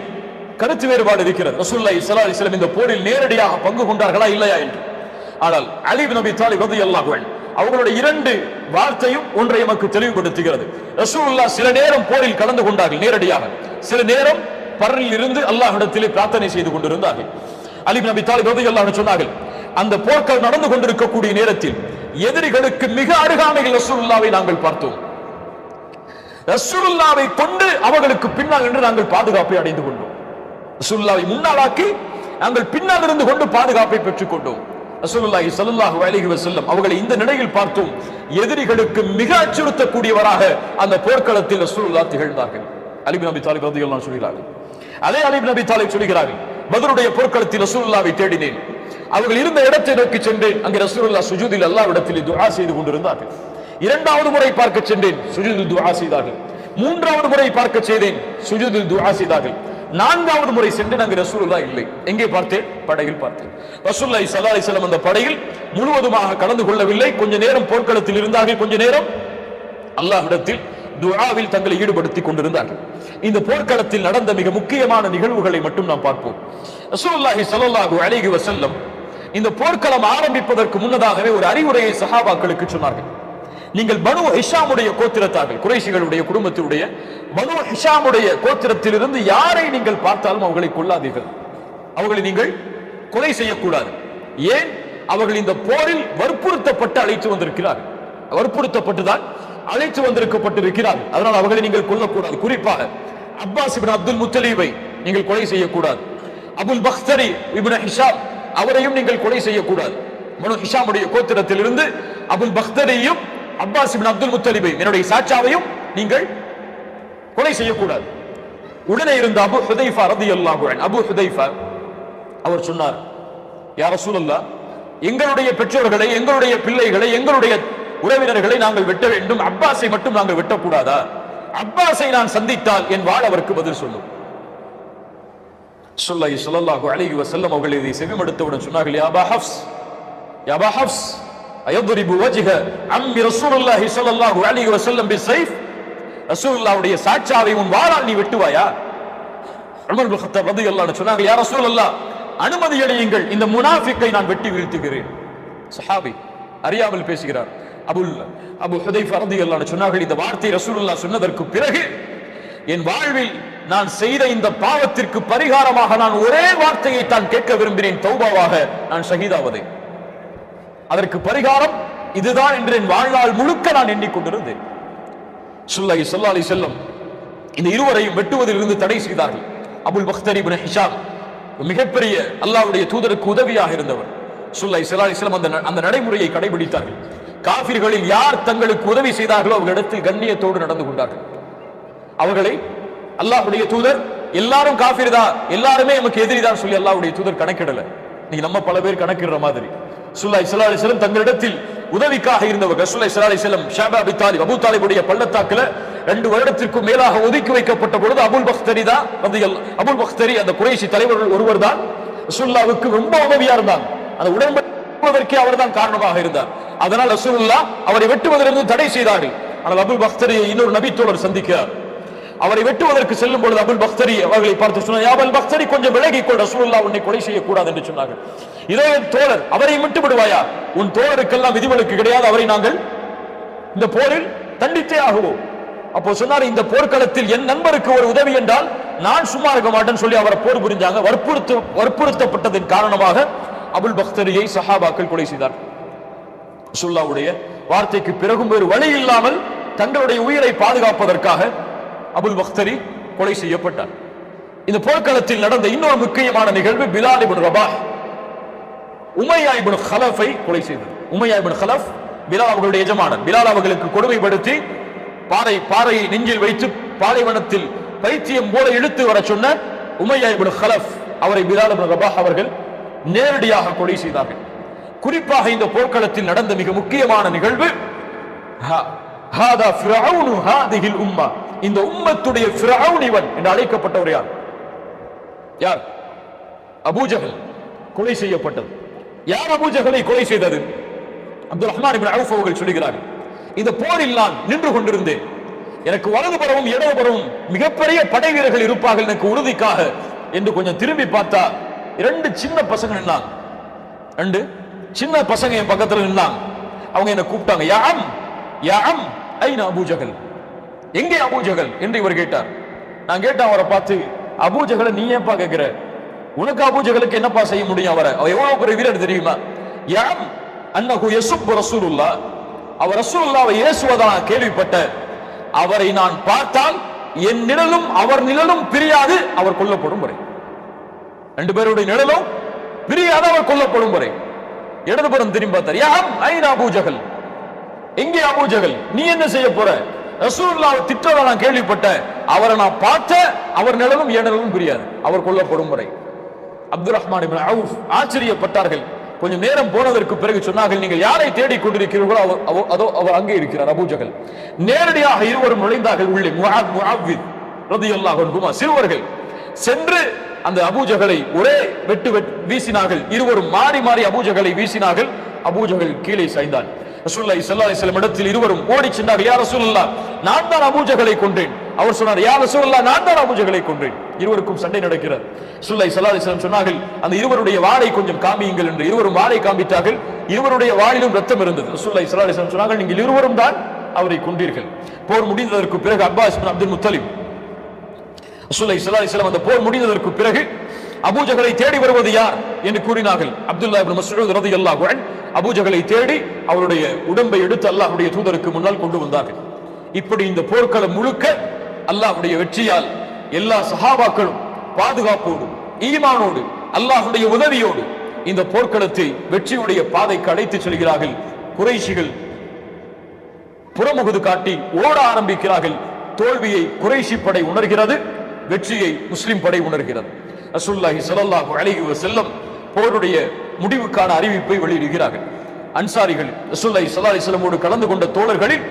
கருத்து வேறுபாடு இருக்கிறது. ரசூலுல்லாஹி ஸல்லல்லாஹு அலைஹி வஸல்லம் இந்த போரில் நேரடியாக பங்கு கொண்டார்களா இல்லையா என்று. ஆனால் அலி இப்னு அபி தாலிப் ரலியல்லாஹு அன்ஹு அவர்களுடைய 2 வார்த்தையும் ஒன்றை நமக்கு தெளிவுபடுத்துகிறது. ரசூலுல்லாஹ் சில நேரம் போரில் கலந்து கொண்டார்கள் நேரடியாக, சில நேரம் பரலில் இருந்து அல்லாஹ்விடத்திலே பிரார்த்தனை செய்து கொண்டிருந்தார்கள். அலி இப்னு அபி தாலிப் ரலியல்லாஹு அன்ஹு சொன்னார்கள், அந்த போர்கள் நடந்து கொண்டிருக்கக்கூடிய நேரத்தில் எதிரிகளுக்கு மிக அருகாமையில் ரசூலுல்லாஹ்வை நாங்கள் பார்த்தோம். ரசூலுல்லாஹ்வை கொண்டு அவர்களுக்கு பின்னால் நின்று நாங்கள் பாதுகாப்பை அடைந்து கொண்டோம். ரசூலுல்லாஹ்வை முன்னாலாக்கி நாங்கள் பின்னால் இருந்து கொண்டு பாதுகாப்பை பெற்றுக் கொண்டோம். ரசூலுல்லாஹி ஸல்லல்லாஹு அலைஹி வஸல்லம் அவர்களை இந்த நிலையில் பார்த்தோம். எதிரிகளுக்கு மிக அச்சுறுத்தக்கூடியவராக அந்த போர்க்களத்தில் ரசூலுல்லாஹ் திகழ்ந்தார்கள். அலி இப்னு அபி தாலிப் ரலியல்லாஹு அன்ஹு சொல்கிறார்கள், அதே அலி இப்னு அபி தாலிப் சொல்கிறார்கள், பத்ருடைய போர்க்களத்தில் ரசூலுல்லாஹ்வை தேடினேன், அவர்கள் இருந்த இடத்தை நோக்கி சென்றேன், அங்கே ரசூலுல்லாஹ் சுஜூதில் அல்லாஹ்விடத்தில் துஆ செய்து கொண்டிருந்தார்கள். 2வது முறை பார்க்க சென்றேன், சுஜூதில் துஆ செய்தார்கள். 3வது முறை பார்க்க செய்தேன், சுஜூதில் துஆ செய்தார்கள். 4வது முறை சென்று அங்கு ரசூலுல்லாஹ் இல்லை. எங்கே பார்த்தேன்? படையில் பார்த்தேன். ரசூலுல்லாஹி ஸல்லல்லாஹு அலைஹி வஸல்லம் அந்த படையில் முழுவதுமாக கலந்து கொள்ளவில்லை. கொஞ்ச நேரம் போர்க்களத்தில் இருந்தார்கள், கொஞ்ச நேரம் அல்லாஹ்விடத்தில் துஆவில் தங்களை ஈடுபடுத்திக் கொண்டிருந்தார்கள். இந்த போர்க்களத்தில் நடந்த மிக முக்கியமான நிகழ்வுகளை மட்டும் நாம் பார்ப்போம். ரசூலுல்லாஹி ஸல்லல்லாஹு அலைஹி வஸல்லம் இந்த போர்க்களம் ஆரம்பிப்பதற்கு முன்னதாகவே ஒரு அறிவுரையை சஹாபாக்களுக்கு சொன்னார்கள். நீங்கள் பனு ஹிஷாமுடைய கோத்திரத்தார்கள், குறைஷிகளுடைய குடும்பத்தினுடைய பனு ஹிஷாமுடைய கோத்திரத்திலிருந்து யாரை நீங்கள் பார்த்தாலும் அவர்களை கொல்லாதீர்கள், அவர்களை நீங்கள் கொலை செய்யக்கூடாது. ஏன்? அவர்கள் இந்த போரில் வற்புறுத்தப்பட்டு அழைத்து வந்திருக்கிறார்கள், வற்புறுத்தப்பட்டுதான் அழைத்து வந்திருக்கப்பட்டிருக்கிறார்கள். அதனால் அவர்களை நீங்கள் கொல்லக்கூடாது. குறிப்பாக அப்பாஸ் இப்னு அப்துல் முத்தலீபை நீங்கள் கொலை செய்யக்கூடாது. அபுல் பக்தரி இப்னு ஹிஷாம் அவரையும் நீங்கள் கொலை செய்யக்கூடாது. பனு ஹிஷாமுடைய கோத்திரத்திலிருந்து அபுல் பக்தரியும் அப்பாஸ் இப்னு அப்துல் முத்தலிபை என்னுடைய சாச்சாவையும் நீங்கள் கொலை செய்யக்கூடாது. உடனே இருந்த அபு ஹுதைஃபா ரலியல்லாஹு அன்ஹு, அபு ஹுதைஃபா அவர் சொன்னார், யா ரசூலல்லாஹ், எங்களுடைய பெற்றோர்களை, எங்களுடைய பிள்ளைகளை, எங்களுடைய உறவினர்களை நாங்கள் வெட்ட வேண்டும், அப்பாஸை மட்டும் நாங்கள் வெட்டக்கூடாதா? அப்பாஸை நான் சந்தித்தால் என் வாழ் அவருக்கு பதில் சொல்லும். ஸல்லல்லாஹு அலைஹி வஸல்லம் அவர்கள் இதை செவிமடுத்தவுடன் சொன்னார்கள், யா அபா ஹஃப்ஸ், யா அபா ஹஃப்ஸ், அயضرب وجه عم رسول الله صلى الله عليه وسلم بالسيف, ரசூலுல்லாஹ்வுடைய சாட்சாவை உன் வாளால் நீ வெட்டுவாயா? உமர் இப்னு கத்தாப் ரலியல்லாஹு அன்ஹு சொன்னாங்க, யா ரசூலல்லாஹ், அனுமதி அளியுங்கள், இந்த முனாஃபிக்கை நான் வெட்டி வீழ்த்துகிறேன். சஹாபி அறியாமல் பேசுகிறார். அபு ஹுதைஃபா ரலியல்லாஹு அன்ஹு சொன்னார்கள், இந்த வார்த்தை ரசூலுல்லாஹ் சொன்னதற்கு பிறகு என் வாழ்வில் நான் செய்த இந்த பாவத்திற்கு பரிகாரமாக நான் ஒரே வார்த்தையை தான் கேட்க விரும்பினேன், தௌபாவாக நான் ஷஹீதாவதே. அதற்கு பரிகாரம் இதுதான் என்று என் வாழ்நாள் முழுக்க நான் எண்ணிக்கொண்டிருந்தேன். ஸல்லல்லாஹு அலைஹி வஸல்லம் இந்த இருவரையும் வெட்டுவதிலிருந்து தடை செய்தார்கள். அபுல் பக்தரி இப்னு ஹிஷாம் மிகப்பெரிய அல்லாஹ்வுடைய தூதருக்கு உதவியாக இருந்தவர். ஸல்லல்லாஹு அலைஹி வஸல்லம் அந்த நடைமுறையை கடைபிடித்தார்கள். காஃபிர்களில் யார் தங்களுக்கு உதவி செய்தார்களோ அவர்களிடத்தில் கண்ணியத்தோடு நடந்து கொண்டார்கள். அவர்களை அல்லாஹ்வுடைய தூதர் எல்லாரும் காஃபிர் தான், எல்லாருமே நமக்கு எதிரி தான் சொல்லி அல்லாஹ்வுடைய தூதர் கணக்கிடல. நீங்க நம்ம பல பேர் கணக்கிடுற மாதிரி ஸல்லல்லாஹு அலைஹி வஸல்லம் தங்களிடத்தில் உதவிக்காக இருந்தவர். ஸல்லல்லாஹு அலைஹி வஸல்லம் ஷாபா அபி தாலிப், அபூ தாலிபுடைய பள்ளத்தாக்குல 2 வருடத்திற்கும் மேலாக ஒதுக்கி வைக்கப்பட்ட பொழுது அபுல் பக்தரி தான் அபுல் பக்தரி அந்த குறைஷி தலைவர்கள் ஒருவர் தான் ரசூலுல்லாஹ்வுக்கு ரொம்ப உதவியா இருந்தாங்க. அந்த உடன்படிக்கைக்கு அவர் தான் காரணமாக இருந்தார். அதனால் ரசூலுல்லாஹ் அவரை வெட்டுவதிலிருந்து தடை செய்தார்கள். ஆனால் அபுல் பக்தரியை இன்னொரு நபி தோழர் சந்திக்கிறார். அவரை வெட்டுவதற்கு செல்லும் பொழுது அபுல் பக்தரி அவர்களை பார்த்து சொன்னார், யா அபுல் பக்தரி, கொஞ்சம் விலகிக்கொள், ரசூலுல்லாஹ் உன்னை கொலை செய்யக்கூடாது என்று சொன்னார்கள். இதே தோழர், அவரை விட்டு விடுவாயா? உன் தோழருக்கெல்லாம் விதிவிலக்கு கிடையாது, அவரை நாங்கள் இந்த போரில் தண்டித்தே ஆகுவோம். அப்போ சொன்னார், இந்த போர்க்களத்தில் என் நண்பருக்கு ஒரு உதவி என்றால் நான் சும்மா இருக்க மாட்டேன்னு சொல்லி அவரை போர் புரிஞ்சாங்க. வற்புறுத்தப்பட்டதன் காரணமாக அபுல் பக்தரியை சஹாபாக்கள் கொலை செய்தார். ரசூலுல்லாஹ்வுடைய வார்த்தைக்கு பிறகும் வேறு வழி இல்லாமல் தங்களுடைய உயிரை பாதுகாப்பதற்காக அபுல் பக்தரி கொலை செய்யப்பட்டார். இந்த போர்க்களத்தில் நடந்த இன்னொரு முக்கியமான நிகழ்வு பிலால் இப்னு ரபாஹ் உமையா இப்னு கலஃபை கொலை செய்தது. உமையா இப்னு கலஃப் பிலால் அவர்களுடைய எஜமானர். பிலால் அவர்களுக்கு கொடுமைப்படுத்தி பாறையை நெஞ்சில் வைத்து பாலைவனத்தில் பைத்தியம் போல இழுத்து வர சொன்ன உமையா இப்னு கலஃப் அவரை பிலால் இப்னு ரபாஹ் அவர்கள் நேரடியாக கொலை செய்தார்கள். குறிப்பாக இந்த போர்க்களத்தில் நடந்த மிக முக்கியமான நிகழ்வு ஹாதா ஃபிரௌன் ஹாதிஹில் உம்மா, இந்த உம்மத்துடைய ஃபிரௌன் இவன் என்று அழைக்கப்பட்டவர் யார்? யார்? அபூஜஹல் கொலை செய்யப்பட்டது. யார் அபூஜஹலை கொலை செய்தது? அப்துல் ரஹ்மான் இப்னு அவுஃப் அவர்கள் சொல்கிறார்கள், இந்த போரில் நான் நின்று கொண்டிருந்தேன். எனக்கு வலதுபுறமும் இடதுபுறமும் மிகப்பெரிய படை வீரர்கள் இருப்பார்கள் எனக்கு உறுதிக்காக என்று கொஞ்சம் திரும்பி பார்த்தா 2 சின்ன பசங்க நின்னாங்க. 2 சின்ன பசங்க என் பக்கத்துல நின்னாங்க. அவங்க என்ன கூப்பிட்டாங்க, யா அம் ஐன அபூஜஹல், எங்கே அபூஜஹல் என்று இவர் கேட்டார். நான் கேட்டேன் அவரை பார்த்து, அபூஜஹலை நீ ஏன்பா கேட்கிற? உனக்கு அபூஜஹலுக்கு என்னப்பா செய்ய முடியும்? அவர் எவ்வளவு பெரிய வீரர் தெரியுமா? யாம் அன்னஹு யசுப்பு ரசூலுல்லாஹ், அவர் ரசூலுல்லாஹ்வை ஏசுவதா கேள்விப்பட்ட, அவரை நான் பார்த்தால் என் நிழலும் அவர் நிழலும் பிரியாது, அவர் கொல்லப்படும் வரை. 2 பேருடைய நிழலும் பிரியாது, அவர் கொல்லப்படும் வரை. இடதுபுறம் திரும்பி பார்த்தார். யாம் ஐன அபூஜஹல், எங்கே அபூஜஹல், நீ என்ன செய்ய போற? ரசூலுல்லாஹ் திட்டத்தை நான் கேள்விப்பட்ட, அவரை நான் பார்த்த, அவர் நிழலும் என் நிழலும் பிரியாது, அவர் கொல்லப்படும் வரை. அப்துல் ரஹ்மான் இப்னு அவுஃப் ஆச்சரியப்பட்டார்கள். கொஞ்சம் நேரம் போனதற்கு பிறகு சொன்னார்கள், நீங்கள் யாரை தேடிக் கொண்டிருக்கிறீர்களோ அதோ அவர் அங்கே இருக்கிறார் அபூஜஹல். நேரடியாக இருவரும் நுழைந்தார்கள் உள்ளே. முஆத் முஆவித் ரலியல்லாஹு அன்ஹுமா சிறுவர்கள் சென்று அந்த அபூஜஹலை ஒரே வெட்டு வீசினார்கள். இருவரும் மாறி மாறி அபூஜஹலை வீசினார்கள். அபூஜஹல் கீழே சாய்ந்தான். ரசூலுல்லாஹி ஸல்லல்லாஹு அலைஹி வஸல்லம் இடத்தில் இருவரும் ஓடி சென்றார்கள். யா ரசூலுல்லாஹ், நான் தான் அபூஜகளை கொன்றேன். அவர் சொன்னார், யா ரசூலல்லாஹ், நான் தான் அபூஜகளை கொன்றேன். இருவருக்கும் சண்டை நடக்கிறது. ரசூலுல்லாஹி ஸல்லல்லாஹு அலைஹி வஸல்லம் சொன்னார்கள், அந்த இருவருடைய வாளை கொஞ்சம் காமியுங்கள் என்று. இருவரும் வாளை காண்பித்தார்கள். இருவருடைய வாளிலும் ரத்தம் இருந்தது. ரசூலுல்லாஹி ஸல்லல்லாஹு அலைஹி வஸல்லம் சொன்னார்கள், நீங்கள் இருவரும் தான் அவரை கொன்றீர்கள். போர் முடிந்ததற்கு பிறகு அப்பாஸ் இப்னு அப்துல் முத்தலிப், ரசூலுல்லாஹி ஸல்லல்லாஹு அலைஹி வஸல்லம் அந்த போர் முடிந்ததற்கு பிறகு அபூஜகளை தேடி வருவது யார் என்று கூறினார்கள். அப்துல்லாஹ் இப்னு மஸ்ஊத் ரலியல்லாஹு அன்ஹு அபூஜகளை தேடி அவருடைய உடம்பை எடுத்து அல்லாஹ்வுடைய தூதருக்கு முன்னால் கொண்டு வந்தார்கள். இப்படி இந்த போர்க்களம் முழுக்க அல்லாஹ்வுடைய வெற்றியால் எல்லா சஹாபாக்களும் பாதுகாப்போடு ஈமானோடு அல்லாஹ்வுடைய உதவியோடு இந்த போர்க்களத்தை வெற்றியுடைய பாதைக்கு அழைத்து செல்கிறார்கள். குறைஷிகள் புறமுகுது காட்டி ஓட ஆரம்பிக்கிறார்கள். தோல்வியை குறைஷி படை உணர்கிறது, வெற்றியை முஸ்லிம் படை உணர்கிறது. ரசூலுல்லாஹி ஸல்லல்லாஹு அலைஹி வஸல்லம் போருடைய முடிவுக்கான அறிவிப்பை வெளியிடுகிறார்கள். அன்சாரிகள் ரசூலுல்லாஹி ஸல்லல்லாஹு அலைஹி வஸல்லமோடு கலந்து கொண்ட தோழர்களில்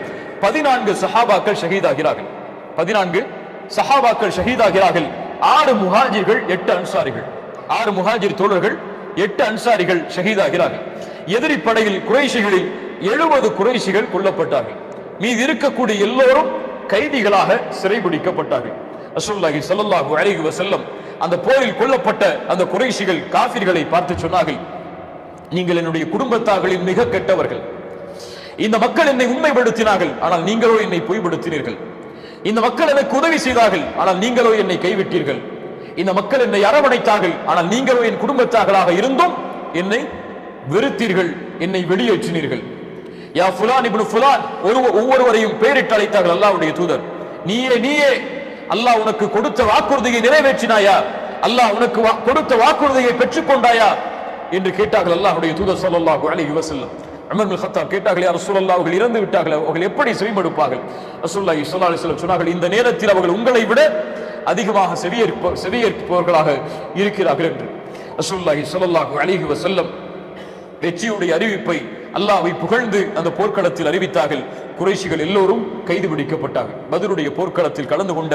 14 சஹாபாக்கள் ஷஹீதாகிறார்கள். 14 சஹாபாக்கள் ஷஹீதாகிறார்கள். 6 முஹாஜிர்கள், 8 அன்சாரிகள். 6 முஹாஜிர் தோழர்கள், 8 அன்சாரிகள் ஷஹீதாகிறார்கள். எதிரி படையில் குறைஷிகளில் 70 குறைஷிகள் கொல்லப்பட்டார்கள். மீது இருக்கக்கூடிய எல்லோரும் கைதிகளாக சிறைபிடிக்கப்பட்டார்கள். ரசூலுல்லாஹி ஸல்லல்லாஹு அலைஹி வஸல்லம் அந்த போரில் கொல்லப்பட்ட அந்த குறைஷிகள் காஃபிர்களை பார்த்து சொன்னார்கள், நீங்கள் என்னுடைய குடும்பத்தார்களில் மிக கெட்டவர்கள். இந்த மக்கள் என்னை உண்மைப்படுத்தினார்கள், ஆனால் நீங்களோ என்னை பொய்ப்படுத்தினீர்கள். இந்த மக்கள் எனக்கு உதவி செய்தார்கள், ஆனால் நீங்களோ என்னை கைவிட்டீர்கள். இந்த மக்கள் என்னை அரவணைத்தார்கள், ஆனால் நீங்களோ என் குடும்பத்தார்களாக இருந்தும் என்னை வெறுத்தீர்கள், என்னை வெளியேற்றினீர்கள். யா ஃபுலான் இப்னு ஃபுலான், ஒவ்வொருவரையும் பெயரிட்டு அழைத்தார்கள் அல்லாஹ்வுடைய தூதர். நீயே அல்லாஹ் உனக்கு கொடுத்த வாக்குறுதியை நிறைவேற்றினாயா? அல்லாஹ் உனக்கு கொடுத்த வாக்குறுதியை பெற்றுக்கொண்டாயா என்று கேட்டார்கள் அல்லாஹ்வுடைய தூதர் ஸல்லல்லாஹு அலைஹி வஸல்லம். உமர் இப்னு கத்தாப் கேட்டார்கள், யா ரசூலல்லாஹ், அவர்கள் இறந்து விட்டார்கள், அவர்கள் எப்படி செவிமடுப்பார்கள்? ரசூலுல்லாஹி ஸல்லல்லாஹு அலைஹி வஸல்லம் சொன்னார்கள், இந்த நேரத்தில் அவர்கள் உங்களை விட அதிகமாக செவியேற்பவர்களாக இருக்கிறார்கள் என்று. ரசூலுல்லாஹி ஸல்லல்லாஹு அலைஹி வஸல்லம் வெற்றியுடைய அறிவிப்பை அல்லாஹ்வை புகழ்ந்து அந்த போர்க்களத்தில் அறிவித்தார்கள். குறைஷிகள் எல்லோரும் கைது பிடிக்கப்பட்டார்கள். பத்ருடைய போர்க்களத்தில் கலந்து கொண்ட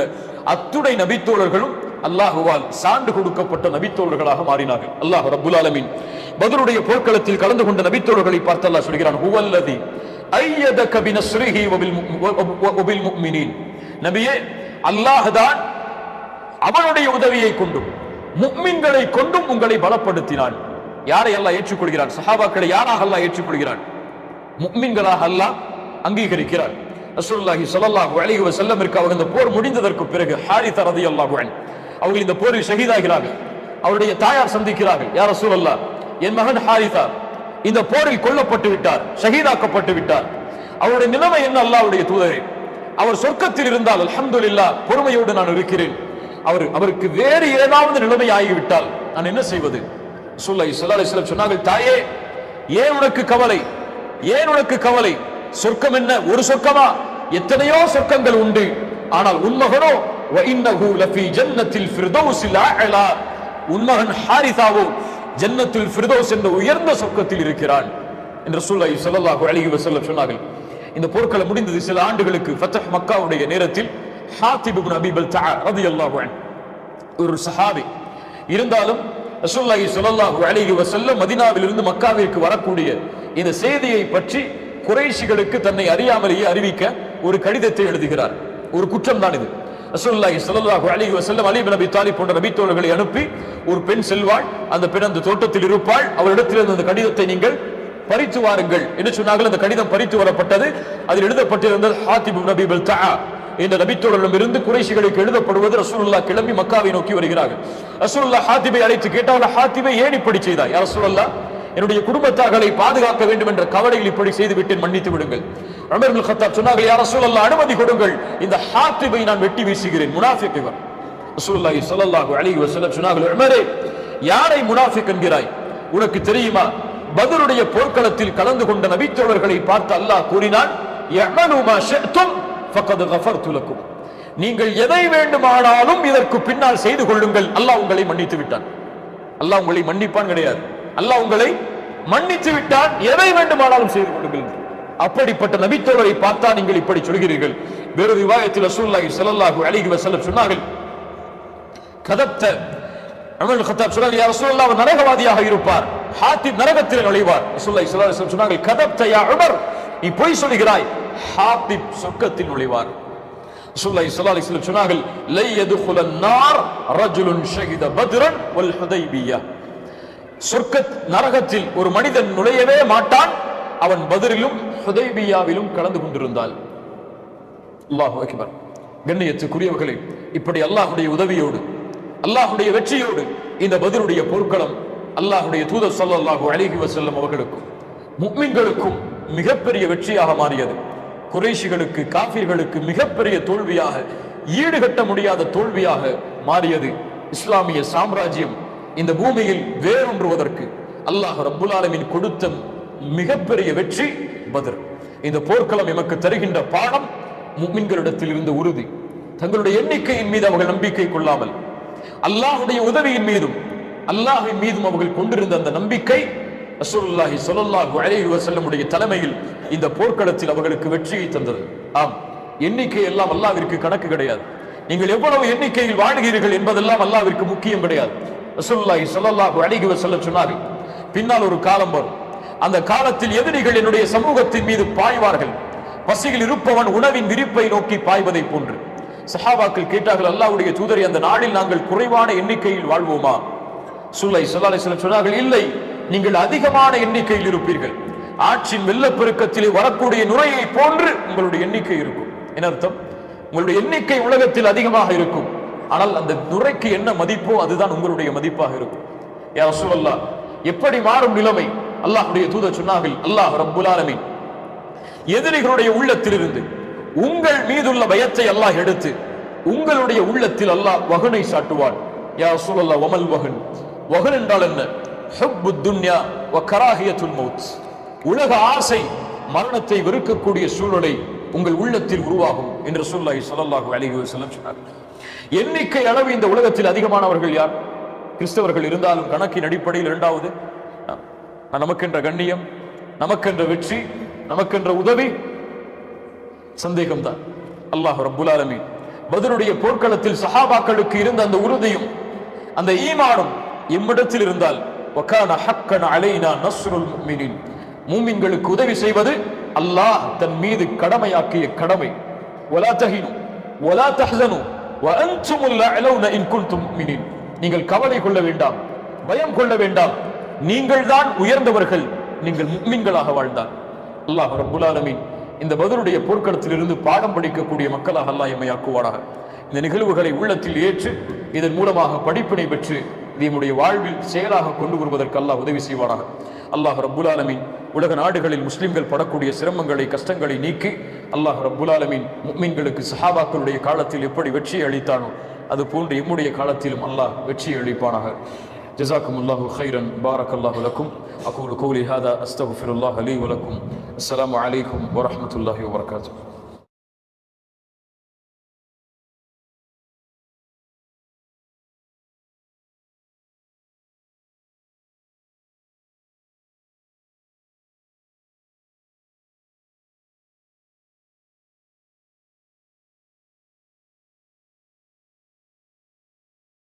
அத்துணை நபித்தோழர்களும் அல்லாஹுவால் சான்று கொடுக்கப்பட்ட நபித்தோழர்களாக மாறினார்கள். அல்லாஹ் ரப்புல் ஆலமீன் பத்ருடைய போர்க்களத்தில் கலந்து கொண்ட நபித்தோழர்களை பார்த்து அல்லாஹ் சொல்கிறான், ஹுவல்லதி அய்யதக பினஸ்ரிஹி வபில் முஃமினீன். நபியே, அல்லாஹ் தான் அவனுடைய உதவியை கொண்டும் முஃமின்களை கொண்டும் உங்களை பலப்படுத்தினான். யாரை அல்லாஹ் ஏற்றுக்கொள்கிறான்? சஹாபாக்களை யாராக அல்லாஹ் ஏற்றுக்கொள்கிறான்? முஃமின்களாக அல்லாஹ் அங்கீகரிக்கிறார். ரசூலுல்லாஹி ஸல்லல்லாஹு அலைஹி வஸல்லமிற்கு அவங்க இந்த போர் முடிந்ததற்கு பிறகு ஹாரிஸா ரலியல்லாஹு அன்ஹு அவர்கள் இந்த போரில் ஷஹீதாகிறார்கள். அவருடைய தாயார் சந்திக்கிறார்கள், யா ரசூலல்லாஹ், என் மகன் ஹாரிஸா இந்த போரில் கொல்லப்பட்டு விட்டார், ஷஹீதாக்கப்பட்டு விட்டார். அவருடைய நிலைமை என்ன அல்லாஹ்வுடைய தூதரே? அவர் சொர்க்கத்தில் இருந்தால் அல்ஹம்துலில்லாஹ், பொறுமையோடு நான் இருக்கிறேன். அவருக்கு வேறு ஏதாவது நிலைமை ஆகிவிட்டால் நான் என்ன செய்வது? ரசூலுல்லாஹி ஸல்லல்லாஹு அலைஹி வஸல்லம் சொன்னார்கள், தாயே, ஏன் உனக்கு கவலை? ஏன் உனக்கு கவலை? சொர்க்கம் என்ன ஒரு சொர்க்கமா? எத்தனையோ சொர்க்கங்கள் உண்டு. ஆனால் உன்மகனோ வ இன்னஹு லஃபி ஜன்னத்தில் ஃபிர்தௌஸில் அஅலா, உன்மகன் ஹாரிஸாவோ ஜன்னத்துல் ஃபிர்தௌஸ் என்ற உயர்ந்த சொர்க்கத்தில் இருக்கிறான் என்று ரசூலுல்லாஹி ஸல்லல்லாஹு அலைஹி வஸல்லம் சொன்னார்கள். இந்த போர்க்களம் முடிந்தது சில ஆண்டுகளுக்கு ஃபத்ஹ் மக்காவுடைய நேரத்தில் ஹாத்திப் இப்னு அபீ பல்தஆ ரலியல்லாஹு அன்ஹு ஒரு சஹாபி. இருந்தாலும் ரசூலுல்லாஹி ஸல்லல்லாஹு அலைஹி வஸல்லம் மதீனாவிலிருந்து மக்காவிற்கு வரக்கூடிய இந்த செய்தியை பற்றி குறைஷிகளுக்கு தன்னை அறியாமலேயே அறிவிக்க ஒரு கடிதத்தை எழுதுகிறார். ஒரு குற்றம் தான் இது. ரசூலுல்லாஹி ஸல்லல்லாஹு அலைஹி வஸல்லம் அலி இப்னு அபீ தாலிப் போன்ற நபித்தோழர்களை அனுப்பி, ஒரு பெண் செல்வாள், அந்த பெண் அந்த தோட்டத்தில் இருப்பாள், அவரிடத்தில் அந்த கடிதத்தை நீங்கள் பறித்து வாருங்கள் என்று சொன்னார்கள். அந்த கடிதம் பறித்து வரப்பட்டது. அதில் எழுதப்பட்டிருந்தது ஹாத்திப் இப்னு அபீ பல்தஆ என்ற நபித்தோழரிடம் இருந்து குறைஷிகளுக்கு எழுதப்படுவது. ரசூலுல்லாஹ் கிளம்பி மக்காவை நோக்கி வருகிறார்கள். ரசூலுல்லாஹ் ஹாத்திபை அழைத்து கேட்டார்கள், ஹாத்திபை ஏன் இப்படி செய்தாய்? யா ரசூலல்லாஹ், என்னுடைய குடும்பத்தார்களை பாதுகாக்க வேண்டும் என்ற கவலையில் இப்படி செய்து விட்டேன், மன்னித்து விடுங்கள். உமர் இப்னு கத்தாப் சொன்னார்கள், யா ரசூலல்லாஹ், அனுமதி கொடுங்கள், இந்த ஹாத்திபை நான் வெட்டி வீசுகிறேன், முனாஃபிக் இவர். ரசூலுல்லாஹி ஸல்லல்லாஹு அலைஹி வஸல்லம் சொன்னார்கள், உமரே, யாரை முனாஃபிக் என்கிறாய்? உனக்கு தெரியுமா, பத்ருடைய போர்க்களத்தில் கலந்து கொண்ட நபித்தோழர்களை பார்த்து அல்லாஹ் கூறினான், யஅமலு மா ஷி'தும் ஃபகத் கஃபர்து லக்கும். நீங்கள் எதை வேண்டுமானாலும் இதற்கு பின்னால் செய்து கொள்ளுங்கள், அல்லாஹ் உங்களை மன்னித்து விட்டான். அல்லாஹ் உங்களை மன்னிப்பான் கிடையாது, அல்லாஹ் உங்களை மன்னித்து விட்டான், எதை வேண்டுமானாலும் செய்து கொள்ளுங்கள். அப்படிப்பட்ட நபித்தோழரை பார்த்தா நீங்கள் இப்படி சொல்கிறீர்கள். வேறு ரிவாயத்தில் ரசூலுல்லாஹி ஸல்லல்லாஹு அலைஹி வஸல்லம் சொன்னார்கள், கதப்த. உமர் இப்னு கத்தாப் சொன்னார்கள், யா ரசூலல்லாஹ், அவர் நரகவாதியாக இருப்பார், ஹாத்திப் நரகத்தில் நுழைவார். ரசூலுல்லாஹி ஸல்லல்லாஹு அலைஹி வஸல்லம் சொன்னார்கள், கதப்த யா உமர், நீ பொய் சொல்கிறாய். ஹாத்திப் சொர்க்கத்தில் நுழைவார். ரசூலுல்லாஹி ஸல்லல்லாஹு அலைஹி வஸல்லம் சொன்னார்கள், லை யதுகுலன் நார் ரஜுலுன் ஷஹித பத்ரன் வல் ஹுதைபிய்யா. சொர்க்க நரகத்தில் ஒரு மனிதன் நுழையவே மாட்டான், அவன் பத்ரிலும் ஹுதைபிய்யாவிலும் கலந்து கொண்டிருந்தால். அல்லாஹு அக்பர். கண்ணியத்துக்குரியவர்களே, இப்படி அல்லாஹ்வுடைய உதவியோடு, அல்லாஹ்வுடைய வெற்றியோடு இந்த பத்ருடைய போர்க்களம் அல்லாஹ்வுடைய தூதர் ஸல்லல்லாஹு அலைஹி வஸல்லம் அவர்களுக்கும் முஃமின்களுக்கும் மிகப்பெரிய வெற்றியாக மாறியது. குறைஷிகளுக்கு, காஃபிர்களுக்கு மிகப்பெரிய தோல்வியாக, ஈடுகட்ட முடியாத தோல்வியாக மாறியது. இஸ்லாமிய சாம்ராஜ்யம் இந்த பூமியில் வேரூன்றுவதற்கு அல்லாஹ் ரப்புல் ஆலமீன் கொடுத்த மிகப்பெரிய வெற்றி பத்ர். இந்த போர்க்களம் எமக்கு தருகின்ற பாடம், முஃமின்களிடத்தில் இருந்த உறுதி, தங்களுடைய எண்ணிக்கையின் மீது அவர்கள் நம்பிக்கை கொள்ளாமல் அல்லாஹ்வுடைய உதவியின் மீதும் அல்லாஹ்வின் மீதும் அவர்கள் கொண்டிருந்த அந்த நம்பிக்கை ரசூலுல்லாஹி ஸல்லல்லாஹு அலைஹி வஸல்லமுடைய தலைமையில் இந்த போர்க்களத்தில் அவர்களுக்கு வெற்றியை தந்தது. ஆம், எண்ணிக்கை எல்லாம் அல்லாஹ்விற்கு கணக்கு கிடையாது. நீங்கள் எவ்வளவு எண்ணிக்கையில் வாழ்கிறீர்கள் என்பதெல்லாம் அல்லாஹ்விற்கு முக்கியம் கிடையாது. ரசூலுல்லாஹி ஸல்லல்லாஹு அலைஹி வஸல்லம் சொன்னார்கள், பின்னால் ஒரு காலம் வரும், அந்த காலத்தில் எதிரிகள் என்னுடைய சமூகத்தின் மீது பாய்வார்கள், பசியில் இருப்பவன் உணவின் விரிப்பை நோக்கி பாய்வதை போன்று. சஹாபாக்கள் கேட்டார்கள், அல்லாஹ்வுடைய தூதரே, அந்த நாளில் நாங்கள் குறைவான எண்ணிக்கையில் வாழ்வோமா? ரசூலுல்லாஹி ஸல்லல்லாஹு அலைஹி வஸல்லம் சொன்னார்கள், இல்லை, நீங்கள் அதிகமான எண்ணிக்கையில் இருப்பீர்கள். ஆற்றின் வெள்ளப்பெருக்கத்திலே வரக்கூடிய நுரையை போன்று உங்களுடைய எண்ணிக்கை இருக்கும். என்ன அர்த்தம்? உங்களுடைய எண்ணிக்கை உலகத்தில் அதிகமாக இருக்கும், ஆனால் அந்த நுரைக்கு என்ன மதிப்போ அதுதான் உங்களுடைய மதிப்பாக இருக்கும். யா ரசூலல்லாஹ், எப்படி மாறும் நிலைமை? அல்லாஹ்வுடைய தூதர் சொன்னார்கள், அல்லாஹ் ரப்புல் ஆலமீன் எதிரிகளுடைய உள்ளத்திலிருந்து உங்கள் மீதுள்ள பயத்தை அல்லாஹ் எடுத்து உங்களுடைய உள்ளத்தில் அல்லாஹ் வகனை சாட்டுவான். யா ரசூலல்லாஹ், வமல் வகன்? வகன் என்றால் என்ன? ஹுப்புத் துன்யா வ கராஹியத்துல் மௌத். உலக ஆசை, மரணத்தை வெறுக்கக்கூடிய சூழலை உங்கள் உள்ளத்தில் உருவாகும் என்று ரசூலுல்லாஹி ஸல்லல்லாஹு அலைஹி வஸல்லம் சொன்னார். எண்ணிக்கை அளவு இந்த உலகத்தில் அதிகமானவர்கள் யார்? கிறிஸ்தவர்கள் இருந்தாலும் கணக்கின் அடிப்படையில் இரண்டாவது. நமக்கென்ற கண்ணியம், நமக்கென்ற வெற்றி, நமக்கென்ற உதவி சந்தேகம்தான். அல்லாஹ் ரப்புல் ஆலமீன் பத்ருடைய போர்க்களத்தில் சஹாபாக்களுக்கு இருந்த அந்த உறுதியும் அந்த ஈமானும் எம்மிடத்தில் இருந்தால், வகான ஹக்கன் அலைனா நஸ்ருல் முஃமினீன், மூமின்களுக்கு உதவி செய்வது அல்லாஹ் தன் மீது கடமையாக்கிய கடமை. வலா தஹினு வலா தஹ்ஸனு வ அன்துமுல் அலௌன இன் குன்தும் முஃமினீன். நீங்கள் கவலை கொள்ள வேண்டாம், பயம் கொள்ள வேண்டாம், நீங்கள் தான் உயர்ந்தவர்கள், நீங்கள் முஃமின்களாக வாழ்ந்தால். அல்லாஹ் ரப்புல் ஆலமீன் இந்த பத்ருடைய போர்க்களத்தில் இருந்து பாடம் படிக்கக்கூடிய மக்களாக அல்லாஹ் எம்மை ஆக்குவானாக. இந்த நிகழ்வுகளை உள்ளத்தில் ஏற்று இதன் மூலமாக படிப்பினை பெற்று நம்முடைய வாழ்வில் செயலாக கொண்டு வருவதற்கு அல்லாஹ் உதவி செய்வானாக. அல்லாஹ் ரப்புல் ஆலமீன் உலக நாடுகளில் முஸ்லிம்கள் படக்கூடிய சிரமங்களை, கஷ்டங்களை நீக்கி அல்லாஹ் ரப்புல் ஆலமீன் முஃமின்களுக்கு சஹாபாக்களுடைய காலத்தில் எப்படி வெற்றியை அளித்தானோ அது போன்று எம்முடைய காலத்திலும் அல்லாஹ் வெற்றியை அளிப்பானாக. ஜஸாக்குமுல்லாஹு கைரன். பாரக்கல்லாஹு லக்கும். அகூலு கௌலி ஹாதா அஸ்தக்ஃபிருல்லாஹ லீ வ லக்கும். அஸ்ஸலாமு அலைக்கும் வ ரஹ்மத்துல்லாஹி வ பரகாத்துஹு.